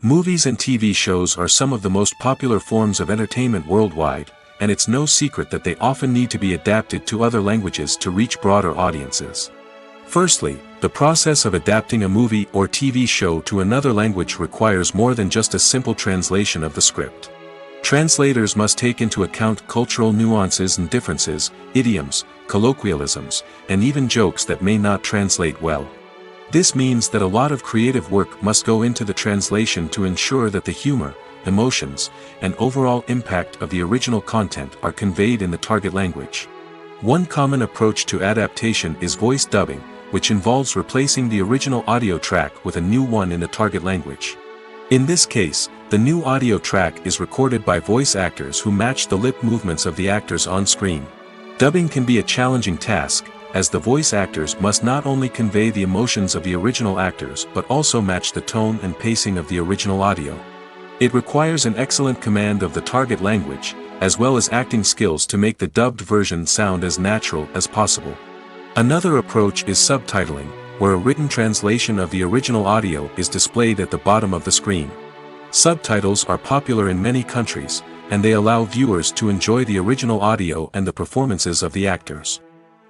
Movies and TV shows are some of the most popular forms of entertainment worldwide, and it's no secret that they often need to be adapted to other languages to reach broader audiences. Firstly, the process of adapting a movie or TV show to another language requires more than just a simple translation of the script. Translators must take into account cultural nuances and differences, idioms, colloquialisms, and even jokes that may not translate well. This means that a lot of creative work must go into the translation to ensure that the humor, emotions, and overall impact of the original content are conveyed in the target language. One common approach to adaptation is voice dubbing, which involves replacing the original audio track with a new one in the target language. In this case, the new audio track is recorded by voice actors who match the lip movements of the actors on screen. Dubbing can be a challenging task, as the voice actors must not only convey the emotions of the original actors but also match the tone and pacing of the original audio. It requires an excellent command of the target language, as well as acting skills to make the dubbed version sound as natural as possible. Another approach is subtitling, where a written translation of the original audio is displayed at the bottom of the screen. Subtitles are popular in many countries, and they allow viewers to enjoy the original audio and the performances of the actors.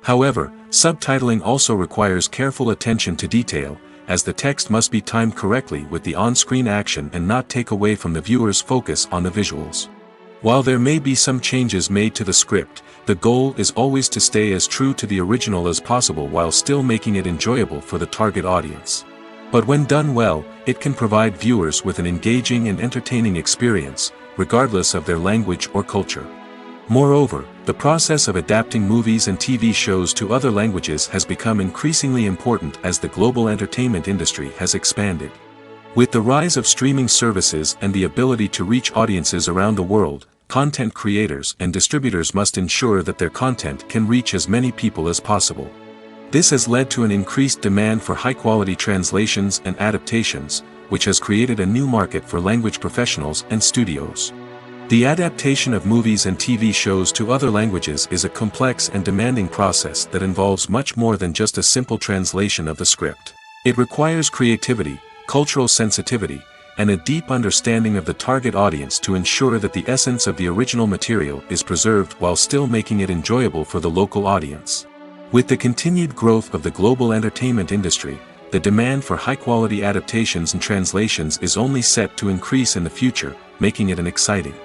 However, subtitling also requires careful attention to detail, as the text must be timed correctly with the on-screen action and not take away from the viewer's focus on the visuals. While there may be some changes made to the script, the goal is always to stay as true to the original as possible while still making it enjoyable for the target audience. But when done well, it can provide viewers with an engaging and entertaining experience, regardless of their language or culture. Moreover, the process of adapting movies and TV shows to other languages has become increasingly important as the global entertainment industry has expanded. With the rise of streaming services and the ability to reach audiences around the world, content creators and distributors must ensure that their content can reach as many people as possible. This has led to an increased demand for high-quality translations and adaptations, which has created a new market for language professionals and studios. The adaptation of movies and TV shows to other languages is a complex and demanding process that involves much more than just a simple translation of the script. It requires creativity, cultural sensitivity, and a deep understanding of the target audience to ensure that the essence of the original material is preserved while still making it enjoyable for the local audience. With the continued growth of the global entertainment industry, the demand for high-quality adaptations and translations is only set to increase in the future, making it an exciting.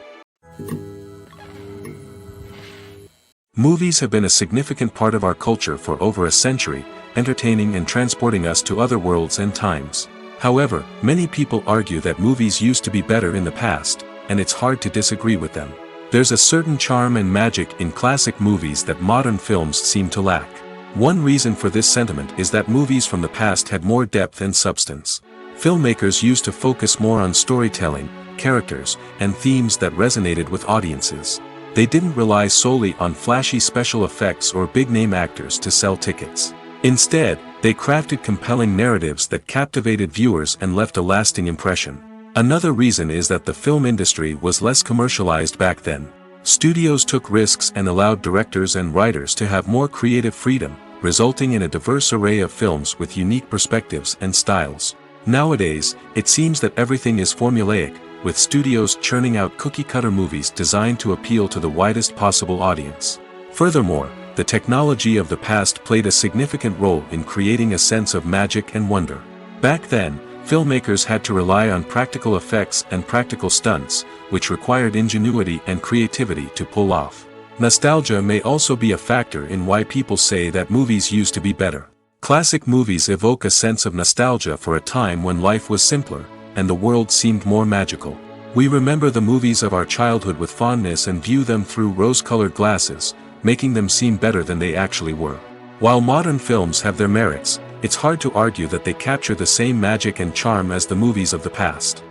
Movies have been a significant part of our culture for over a century, entertaining and transporting us to other worlds and times. However, many people argue that movies used to be better in the past, and it's hard to disagree with them. There's a certain charm and magic in classic movies that modern films seem to lack. One reason for this sentiment is that movies from the past had more depth and substance. Filmmakers used to focus more on storytelling, characters, and themes that resonated with audiences. They didn't rely solely on flashy special effects or big-name actors to sell tickets. Instead, they crafted compelling narratives that captivated viewers and left a lasting impression. Another reason is that the film industry was less commercialized back then. Studios took risks and allowed directors and writers to have more creative freedom, resulting in a diverse array of films with unique perspectives and styles. Nowadays, it seems that everything is formulaic, with studios churning out cookie-cutter movies designed to appeal to the widest possible audience. Furthermore, the technology of the past played a significant role in creating a sense of magic and wonder. Back then, filmmakers had to rely on practical effects and practical stunts, which required ingenuity and creativity to pull off. Nostalgia may also be a factor in why people say that movies used to be better. Classic movies evoke a sense of nostalgia for a time when life was simpler, and the world seemed more magical. We remember the movies of our childhood with fondness and view them through rose-colored glasses, making them seem better than they actually were. While modern films have their merits, it's hard to argue that they capture the same magic and charm as the movies of the past.